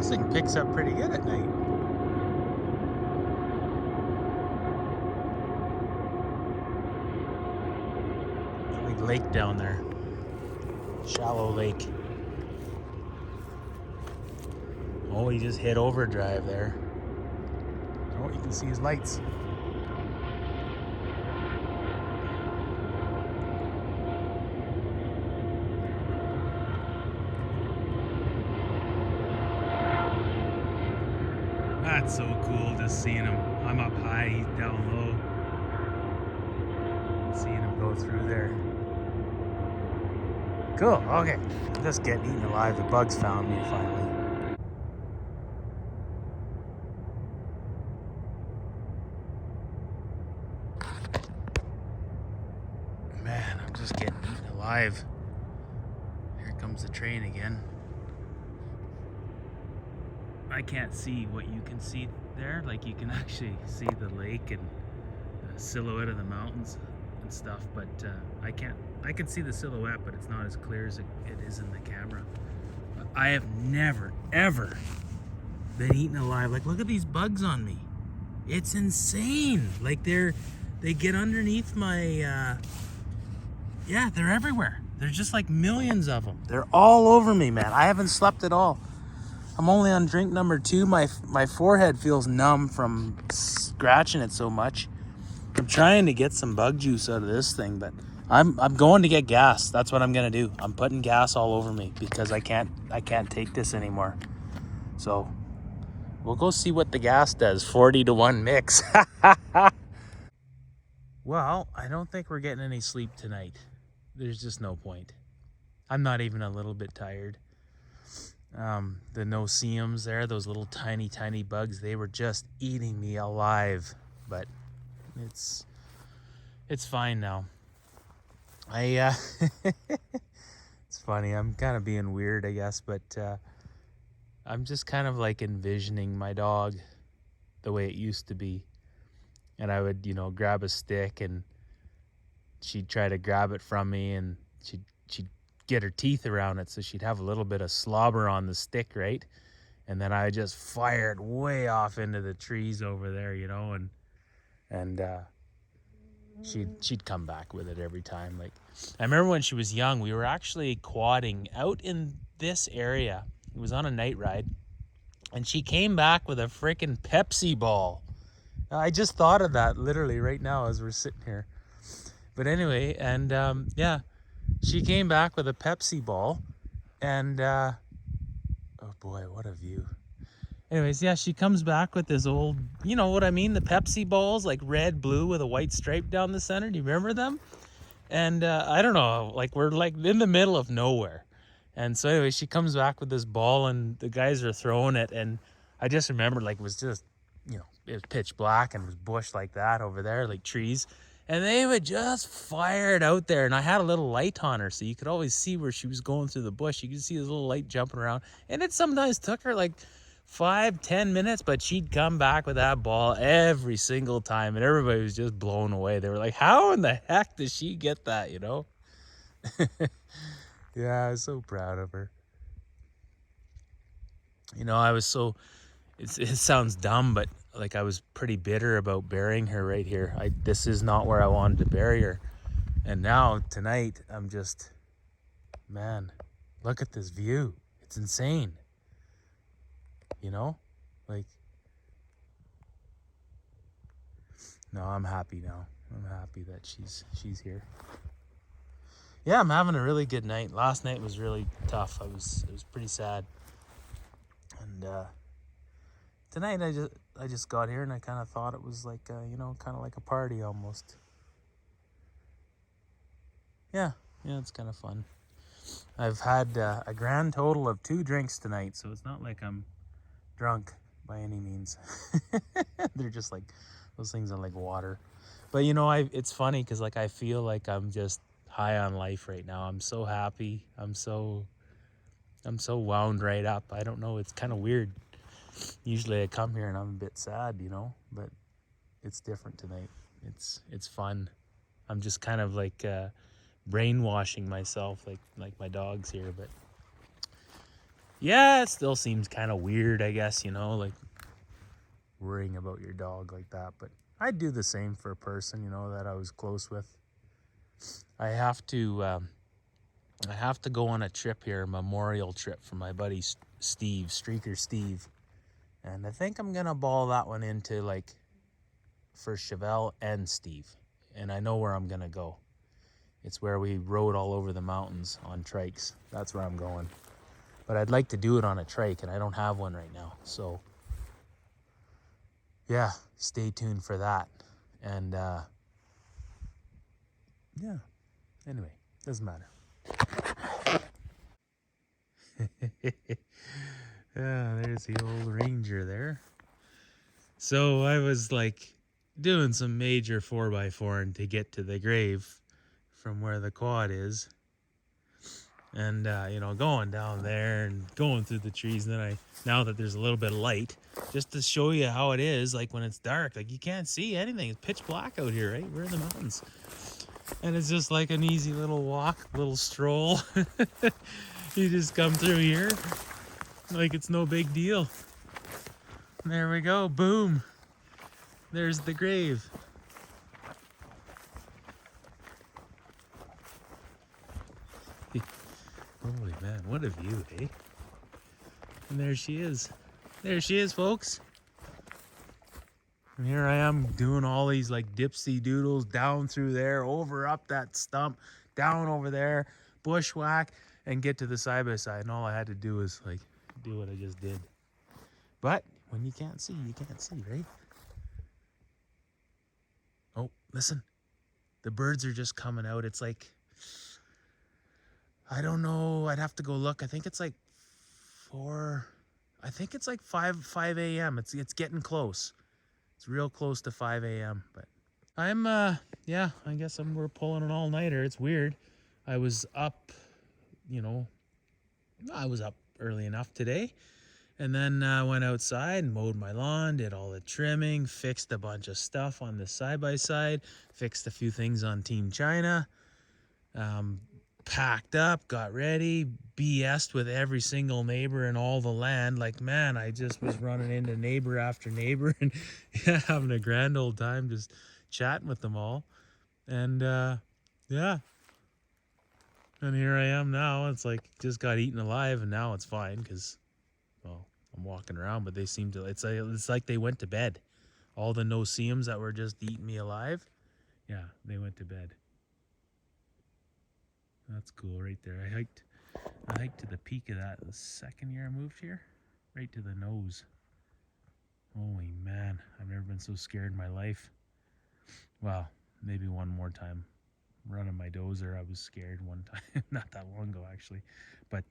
This thing picks up pretty good at night. Big lake down there. Shallow lake. Oh, he just hit overdrive there. Oh, you can see his lights. That's so cool just seeing him. I'm up high, he's down low. Seeing him go through there. Cool, okay. Just getting eaten alive. The bugs found me finally. Man, I'm just getting eaten alive. Here comes the train again. I can't see what you can see there. Like, you can actually see the lake and the silhouette of the mountains and stuff, but I can see the silhouette, but it's not as clear as it is in the camera. I have never ever been eaten alive. Like, look at these bugs on me. It's insane. Like, they get underneath my yeah, they're everywhere. There's just like millions of them. They're all over me, man. I haven't slept at all. I'm only on drink number 2. My forehead feels numb from scratching it so much. I'm trying to get some bug juice out of this thing, but I'm going to get gas. That's what I'm gonna do. I'm putting gas all over me because I can't take this anymore. So we'll go see what the gas does. 40-to-1 mix. Well, I don't think we're getting any sleep tonight. There's just no point. I'm not even a little bit tired. The no-see-ums there, those little tiny bugs, they were just eating me alive. But it's fine now. It's funny. I'm kind of being weird, I guess, but I'm just kind of like envisioning my dog the way it used to be. And I would, grab a stick and she'd try to grab it from me, and she'd get her teeth around it, so she'd have a little bit of slobber on the stick, right? And then I just fired way off into the trees over there, and she'd come back with it every time. Like, I remember when she was young, we were actually quadding out in this area. It was on a night ride, and she came back with a freaking Pepsi ball. I just thought of that literally right now as we're sitting here. But anyway, and yeah, she came back with a Pepsi ball, and oh boy, what a view. Anyways, yeah, she comes back with this old, you know what I mean, the Pepsi balls, like red, blue with a white stripe down the center. Do you remember them? And I don't know, like, we're like in the middle of nowhere. And so anyway, she comes back with this ball, and the guys are throwing it, and I just remember, like, it was just, it was pitch black, and it was bush like that over there, like trees. And they would just fire it out there. And I had a little light on her, so you could always see where she was going through the bush. You could see this little light jumping around. And it sometimes took her like 5-10 minutes, but she'd come back with that ball every single time. And everybody was just blown away. They were like, how in the heck did she get that, Yeah, I was so proud of her. I was so... It sounds dumb, but like, I was pretty bitter about burying her right here. This is not where I wanted to bury her. And now tonight, I'm just, man, look at this view. It's insane. Like, no, I'm happy now. I'm happy that she's here. Yeah, I'm having a really good night. Last night was really tough. It was pretty sad. And tonight I just got here, and I kind of thought it was like, kind of like a party almost. Yeah, it's kind of fun. I've had a grand total of 2 drinks tonight, so it's not like I'm drunk by any means. They're just like, those things are like water. But it's funny because, like, I feel like I'm just high on life right now. I'm so happy. I'm so wound right up. I don't know. It's kind of weird. Usually I come here and I'm a bit sad, but it's different tonight. It's fun. I'm just kind of like brainwashing myself, like my dog's here, but Yeah, it still seems kind of weird, I guess, you know, like worrying about your dog like that. But I'd do the same for a person, you know, that I was close with. I have to go on a trip here, a memorial trip for my buddy Steve, Streaker Steve. And I think I'm going to ball that one into like for Chevelle and Steve. And I know where I'm going to go. It's where we rode all over the mountains on trikes. That's where I'm going. But I'd like to do it on a trike, and I don't have one right now. So, yeah, stay tuned for that. And, yeah, anyway, doesn't matter. Yeah, there's the old Ranger there. So I was like doing some major 4x4 to get to the grave from where the quad is. And, you know, going down there and going through the trees. And then now that there's a little bit of light, just to show you how it is, like when it's dark, like you can't see anything. It's pitch black out here, right? We're in the mountains. And it's just like an easy little walk, little stroll. You just come through here like it's no big deal. And there we go. Boom. There's the grave. Holy man, what a view, eh? And there she is. There she is, folks. And here I am doing all these like dipsy doodles down through there, over up that stump, down over there, bushwhack, and get to the side-by-side. And all I had to do was like do what I just did. But when you can't see, you can't see, right? Oh, listen. The birds are just coming out. It's like, I don't know. I'd have to go look. I think it's like 5 a.m. It's getting close. It's real close to 5 a.m. But I'm, yeah, I guess we're pulling an all-nighter. It's weird. I was up, you know, I was up early enough today. And then went outside and mowed my lawn, did all the trimming, fixed a bunch of stuff on the side-by-side, fixed a few things on Team China, packed up, got ready, BS'd with every single neighbor in all the land. Like, man, I just was running into neighbor after neighbor and yeah, having a grand old time just chatting with them all. And yeah. And here I am now. It's like just got eaten alive and now it's fine because, well, I'm walking around, but they seem to, it's like they went to bed. All the no-see-ums that were just eating me alive, yeah, they went to bed. That's cool right there. I hiked to the peak of that the second year I moved here, right to the nose. Holy man, I've never been so scared in my life. Well, maybe one more time. Running my dozer, I was scared one time. Not that long ago, actually. But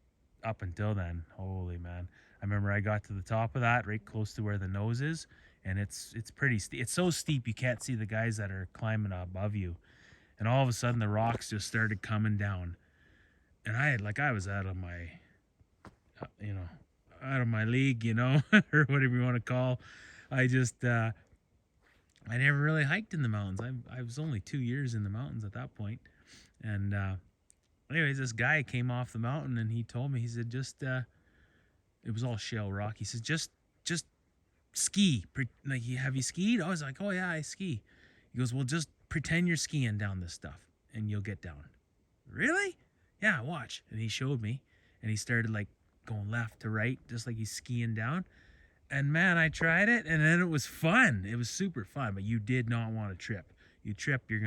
up until then, holy man. I remember I got to the top of that, right close to where the nose is, and it's pretty steep. It's so steep you can't see the guys that are climbing above you. And all of a sudden the rocks just started coming down. And I was out of my, you know, out of my league, you know, or whatever you want to call. I just, I never really hiked in the mountains. I was only 2 years in the mountains at that point. And anyways, this guy came off the mountain and he told me, he said, it was all shale rock. He said, just ski. Like, have you skied? I was like, oh yeah, I ski. He goes, well, just pretend you're skiing down this stuff and you'll get down. Really? Yeah, watch. And he showed me and he started like going left to right, just like he's skiing down. And man, I tried it and then it was fun. It was super fun, but you did not want to trip. You trip, you're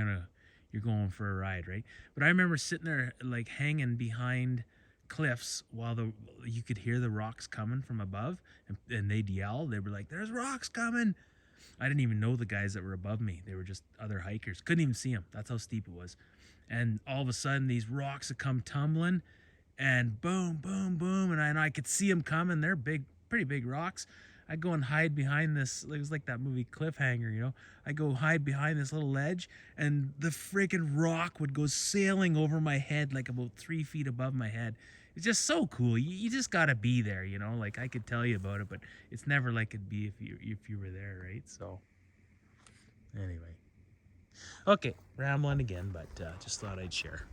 going for a ride, right? But I remember sitting there like hanging behind cliffs while you could hear the rocks coming from above and they'd yell. They were like, there's rocks coming. I didn't even know the guys that were above me. They were just other hikers. Couldn't even see them. That's how steep it was. And all of a sudden, these rocks would come tumbling, and boom, boom, boom, and I could see them coming. They're big, pretty big rocks. I go and hide behind this. It was like that movie Cliffhanger, you know. I go hide behind this little ledge, and the freaking rock would go sailing over my head, like about 3 feet above my head. It's just so cool. You just gotta be there, you know. Like I could tell you about it, but it's never like it'd be if you were there, right? So anyway, okay, rambling again, but just thought I'd share.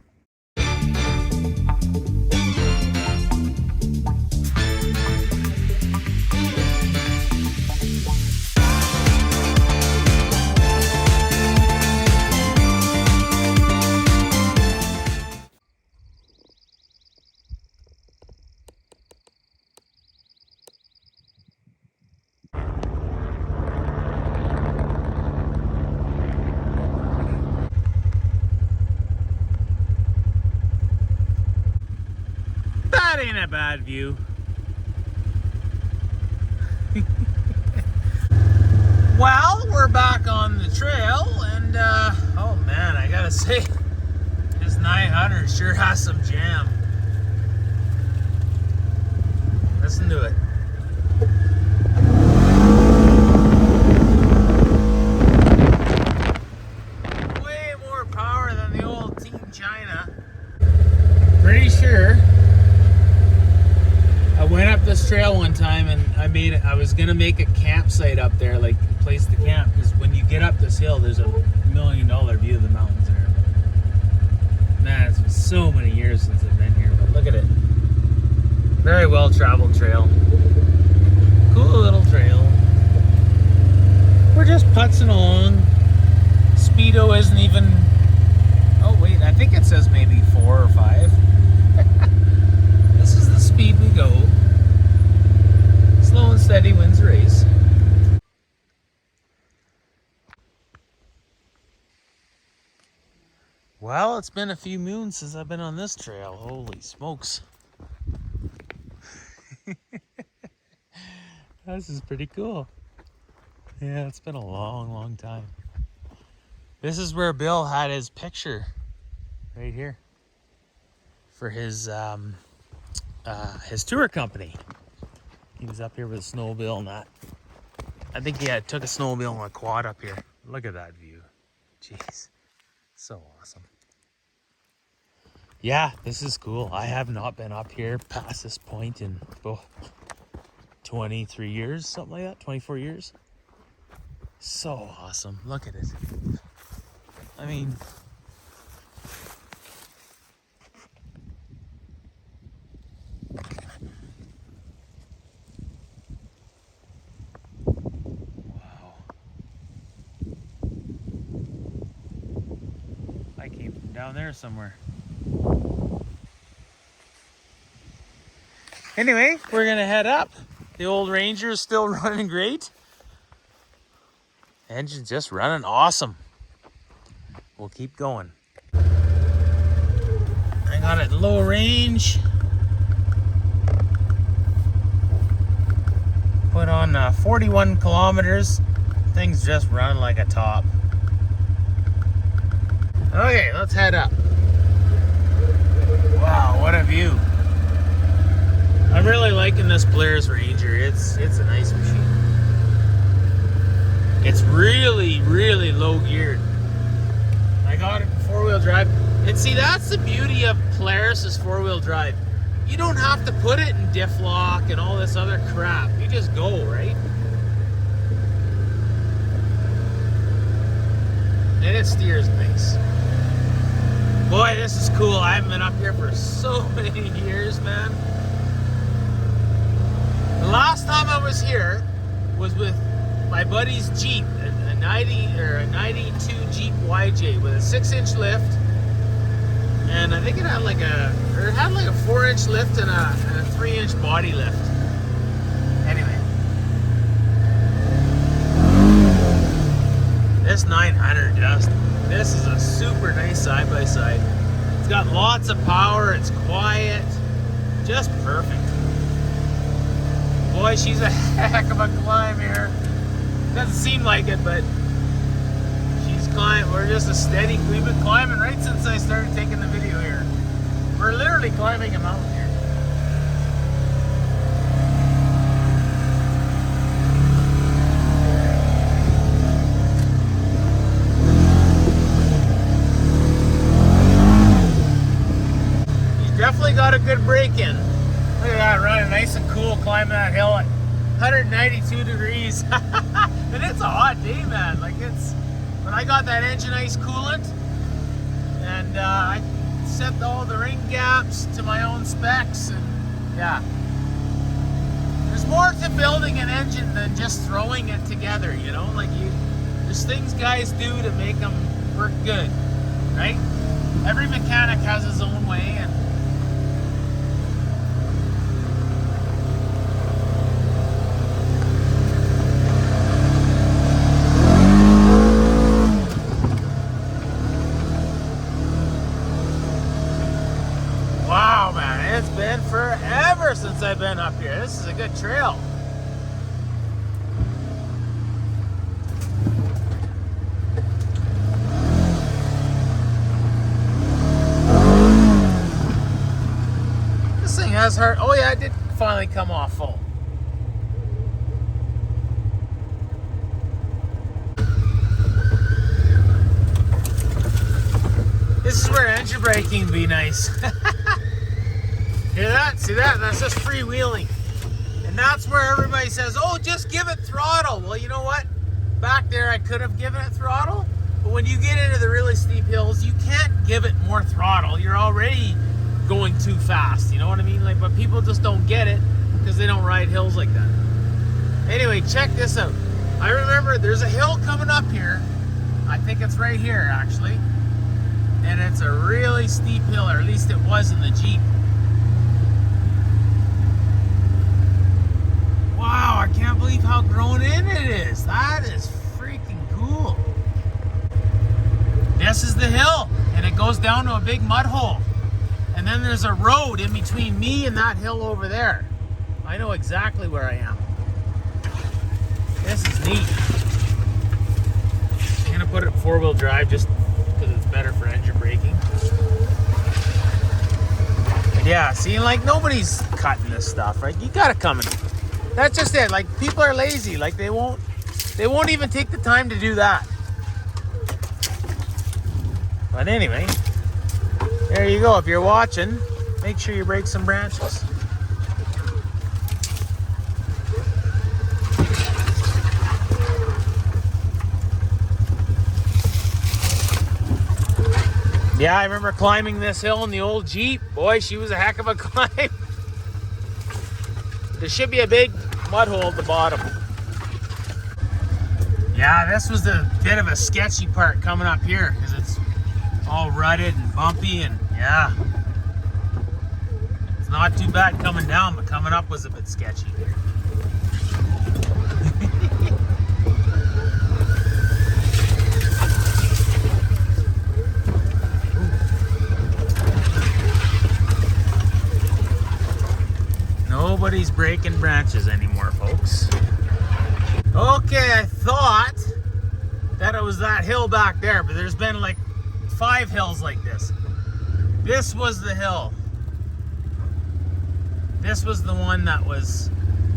a bad view. Well, we're back on the trail, and oh man, I gotta say, this 900 sure has some jam. Listen to it. Way more power than the old Team China. Pretty sure I went up this trail one time and I was gonna make a campsite up there, like a place to camp, because when you get up this hill there's a $1 million view of the mountains there. Man, it's been so many years since I've been here, but look at it. Very well traveled trail. Cool little trail. We're just putzing along. Speedo isn't even, oh wait, I think it says maybe 4 or 5. This is the speed we go. Slow and steady wins the race. Well, it's been a few moons since I've been on this trail. Holy smokes. This is pretty cool. Yeah, it's been a long, long time. This is where Bill had his picture, right here, for his tour company. He was up here with a snowmobile and that. I think he took a snowmobile and a quad up here. Look at that view. Jeez, so awesome. Yeah, this is cool. I have not been up here past this point in 23 years, something like that, 24 years. So awesome. Look at it. I mean, wow. I came from down there somewhere. Anyway, we're gonna head up. The old Ranger is still running great. Engine's just running awesome. We'll keep going. I got it low range. Put on 41 kilometers. Thing's just running like a top. Okay, let's head up. Wow, what a view. I'm really liking this Polaris Ranger. It's a nice machine. It's really, really low geared. I got it in 4-wheel drive. And see, that's the beauty of Polaris's 4-wheel drive. You don't have to put it in diff lock and all this other crap. You just go, right? And it steers nice. Boy, this is cool. I haven't been up here for so many years, man. The last time I was here was with my buddy's Jeep, a 92 Jeep YJ with a 6-inch lift, and I think it had like a 4-inch lift and a 3-inch body lift. Anyway, this 900 this is a super nice side by side. It's got lots of power. It's quiet, just perfect. Boy, she's a heck of a climb here. Doesn't seem like it, but she's climbing. We're just we've been climbing right since I started taking the video here. We're literally climbing a mountain here. He's definitely got a good break in. Look at that, running nice and cool, climbing that hill at 192 degrees. And it's a hot day, man. Like, but I got that engine ice coolant, and I set all the ring gaps to my own specs, and yeah. There's more to building an engine than just throwing it together, you know? Like, there's things guys do to make them work good, right? Every mechanic has his own way, and wow, man, it's been forever trail. This thing has hurt. Oh yeah, it did finally come off full. This is where engine braking would be nice. Hear that? See that? That's just freewheeling. And that's where everybody says, oh, just give it throttle. Well, you know what? Back there, I could have given it throttle. But when you get into the really steep hills, you can't give it more throttle. You're already going too fast. You know what I mean? Like, but people just don't get it because they don't ride hills like that. Anyway, check this out. I remember there's a hill coming up here. I think it's right here, actually. And it's a really steep hill, or at least it was in the Jeep. Wow, I can't believe how grown in it is. That is freaking cool. This is the hill, and it goes down to a big mud hole. And then there's a road in between me and that hill over there. I know exactly where I am. This is neat. I'm gonna put it in four-wheel drive just because it's better for engine braking. But yeah, see, like nobody's cutting this stuff, right? You gotta come in. That's just it. Like people are lazy. Like they won't even take the time to do that. But anyway, there you go. If you're watching, make sure you break some branches. Yeah, I remember climbing this hill in the old Jeep. Boy, she was a heck of a climb. There should be a big mud hole at the bottom. Yeah, this was the bit of a sketchy part coming up here because it's all rutted and bumpy and yeah. It's not too bad coming down, but coming up was a bit sketchy. Nobody's breaking branches anymore, folks. Okay, I thought that it was that hill back there, but there's been like 5 hills like this. This was the hill. This was the one that was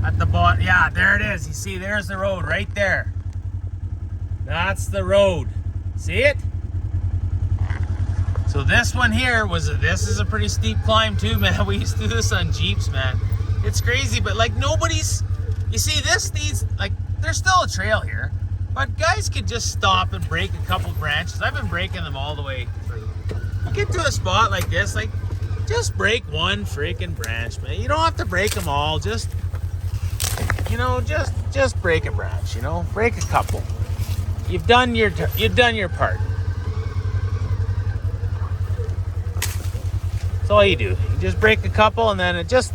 at the bottom. Yeah, there it is. You see, there's the road right there. That's the road. See it? So this one here this is a pretty steep climb too, man. We used to do this on Jeeps, man. It's crazy, but like nobody's, you see this needs, like there's still a trail here, but guys could just stop and break a couple branches. I've been breaking them all the way through. You get to a spot like this, like just break one freaking branch, man. You don't have to break them all, just, you know, just break a branch, you know, break a couple. You've done your part. That's all you do. You just break a couple and then it just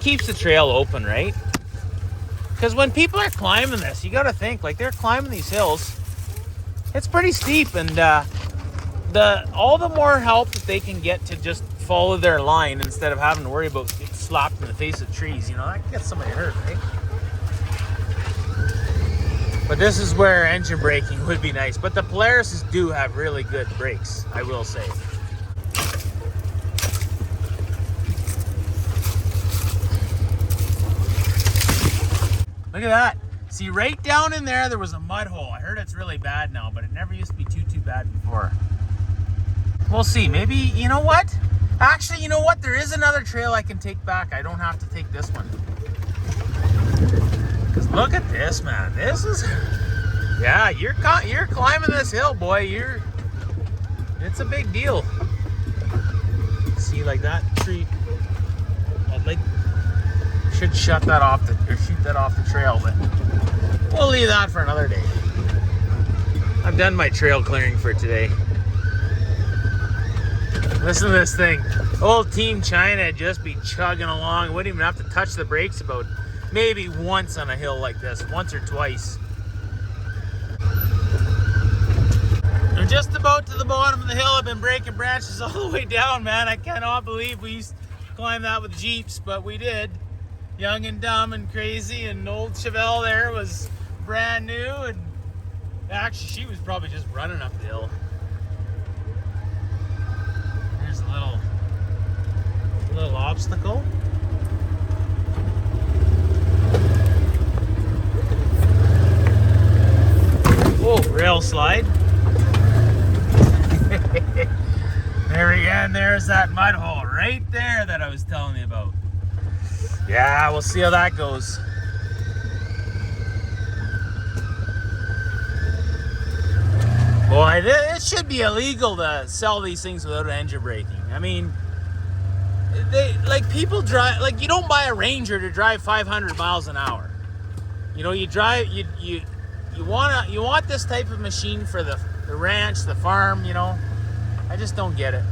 keeps the trail open, right? Because when people are climbing this, you got to think, like they're climbing these hills, it's pretty steep, and all the more help that they can get to just follow their line instead of having to worry about getting slapped in the face of trees, you know, that gets somebody hurt, right? But this is where engine braking would be nice. But the Polarises do have really good brakes, I will say. Look at that. See, right down in there was a mud hole. I heard it's really bad now, but it never used to be too bad before. We'll see. Maybe, you know what? Actually, you know what? There is another trail I can take back. I don't have to take this one. Because look at this, man. This is... Yeah, you're climbing this hill, boy. It's a big deal. See, like that tree... should shut that off or shoot that off the trail, but we'll leave that for another day. I've done my trail clearing for today. Listen to this thing. Old Team China just be chugging along. Wouldn't even have to touch the brakes about maybe once on a hill like this, once or twice. They're just about to the bottom of the hill. I've been breaking branches all the way down, man. I cannot believe we used to climb that with Jeeps, but we did. young and dumb and crazy, and old Chevelle there was brand new, and actually she was probably just running up the hill. Here's a little obstacle. Oh, rail slide. There again, there's that mud hole right there that I was telling you about. Yeah, we'll see how that goes. Boy, it should be illegal to sell these things without engine braking. I mean, people drive, you don't buy a Ranger to drive 500 miles an hour. You know, you want this type of machine for the ranch, the farm, you know. I just don't get it.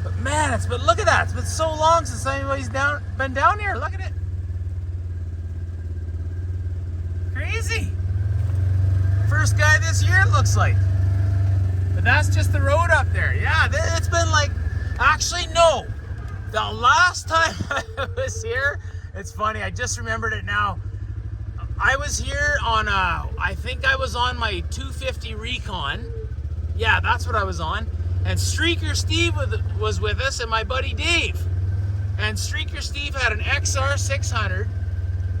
But man, look at that. It's been so long since anybody's been down here. Look at it. Crazy. First guy this year, it looks like. But that's just the road up there. Yeah, it's been actually no. The last time I was here, it's funny, I just remembered it now. I was here on I think I was on my 250 Recon. Yeah, that's what I was on. And Streaker Steve was with us, and my buddy Dave. And Streaker Steve had an XR 600.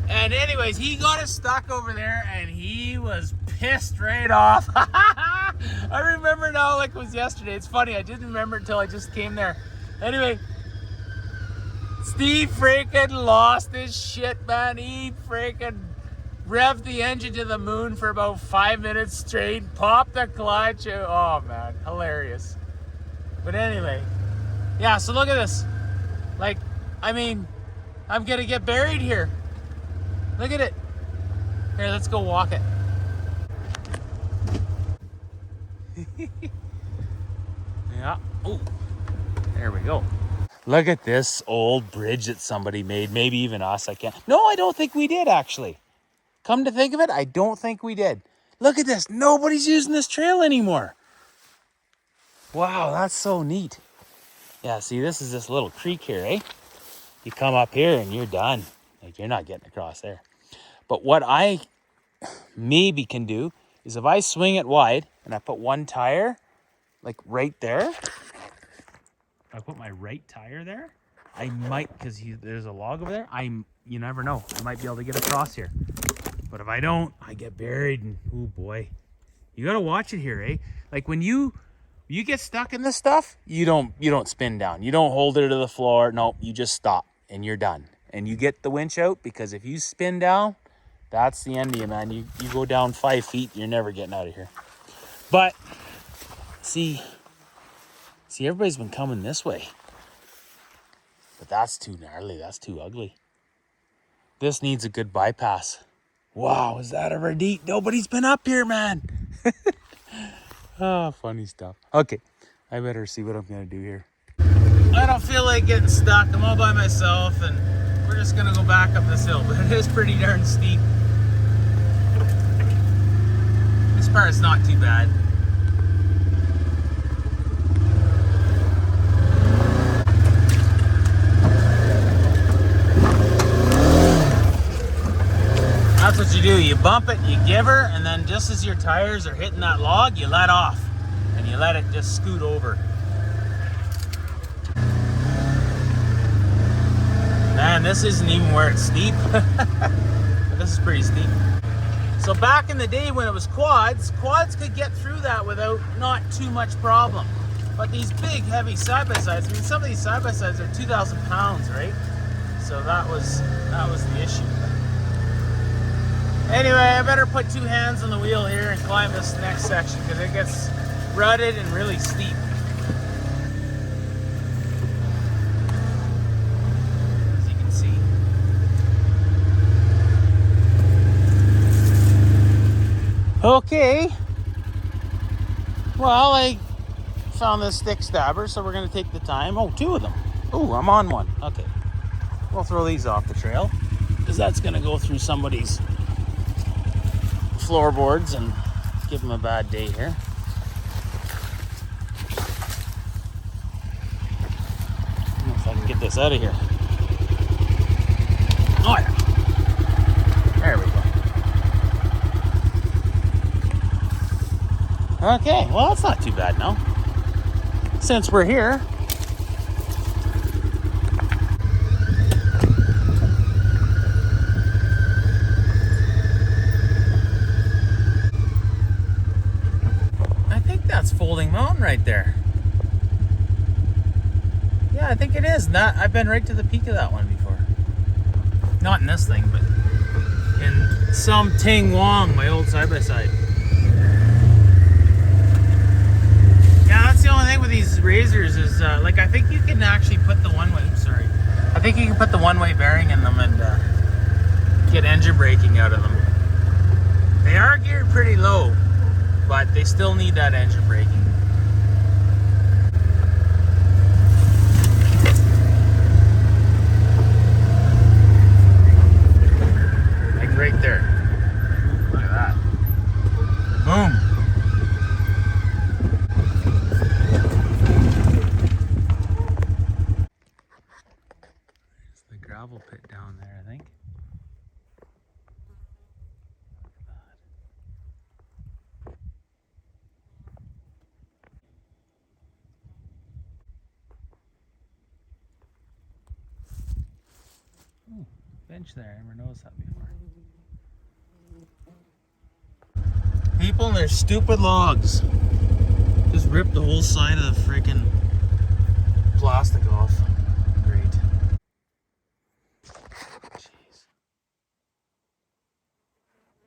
And anyways, he got us stuck over there, and he was pissed right off. I remember now like it was yesterday. It's funny, I didn't remember until I just came there. Anyway, Steve freaking lost his shit, man. He freaking revved the engine to the moon for about 5 minutes straight, popped the clutch. Oh man, hilarious. But anyway, yeah, so look at this. I mean, I'm gonna get buried here. Look at it. Here, let's go walk it. Yeah. Oh, there we go. Look at this old bridge that somebody made. Maybe even us. No, I don't think we did, actually. Come to think of it, I don't think we did. Look at this. Nobody's using this trail anymore. Wow, that's so neat. Yeah, see, this is this little creek here, eh? You come up here and you're done. You're not getting across there. But what I maybe can do is if I swing it wide and I put one tire, right there. I put my right tire there. I might, because there's a log over there. You never know. I might be able to get across here. But if I don't, I get buried, and oh boy. You gotta watch it here, eh? When you get stuck in this stuff, you don't spin down. You don't hold it to the floor. No, you just stop and you're done. And you get the winch out, because if you spin down, that's the end of you, man. You go down 5 feet, you're never getting out of here. But see, everybody's been coming this way. But that's too gnarly, that's too ugly. This needs a good bypass. Wow, is that ever deep? Nobody's been up here, man. Oh, funny stuff. Okay, I better see what I'm gonna do here. I don't feel like getting stuck. I'm all by myself, and we're just gonna go back up this hill, but it is pretty darn steep. This part's not too bad. That's what you do. You bump it, you give her, and then just as your tires are hitting that log, you let off. And you let it just scoot over. Man, this isn't even where it's steep. This is pretty steep. So back in the day when it was quads could get through that without not too much problem. But these big, heavy side-by-sides, I mean, some of these side-by-sides are 2,000 pounds, right? So that was the issue. Anyway, I better put 2 hands on the wheel here and climb this next section, because it gets rutted and really steep. As you can see. Okay. Well, I found this stick stabber, so we're going to take the time. Oh, 2 of them. Oh, I'm on one. Okay. We'll throw these off the trail, because that's going to go through somebody's floorboards and give them a bad day here. I don't know if I can get this out of here. Oh yeah. There we go. Okay, well that's not too bad now. Since we're here. I think that's Folding Mountain right there. Yeah, I think it is. I've been right to the peak of that one before. Not in this thing, but in some Ting Wong, my old side-by-side. Yeah, that's the only thing with these razors is, like, I think you can actually put the one-way, sorry. I think you can put the one-way bearing in them and get engine braking out of them. They are geared pretty low, but they still need that engine braking. Like right there. Look at that. Boom. There's the gravel pit down there, I think. Ooh, bench there. I never noticed that before. People and their stupid logs just ripped the whole side of the freaking plastic off. Great. Jeez.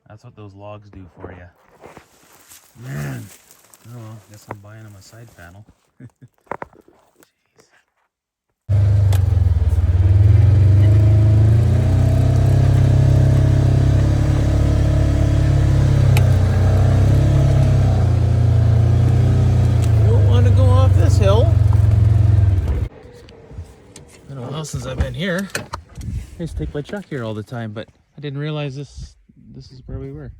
That's what those logs do for you. Man. Oh well, guess I'm buying them a side panel. Hill. Been a while since I've been here. I used to take my truck here all the time, but I didn't realize this is where we were.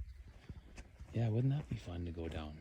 Yeah, wouldn't that be fun to go down?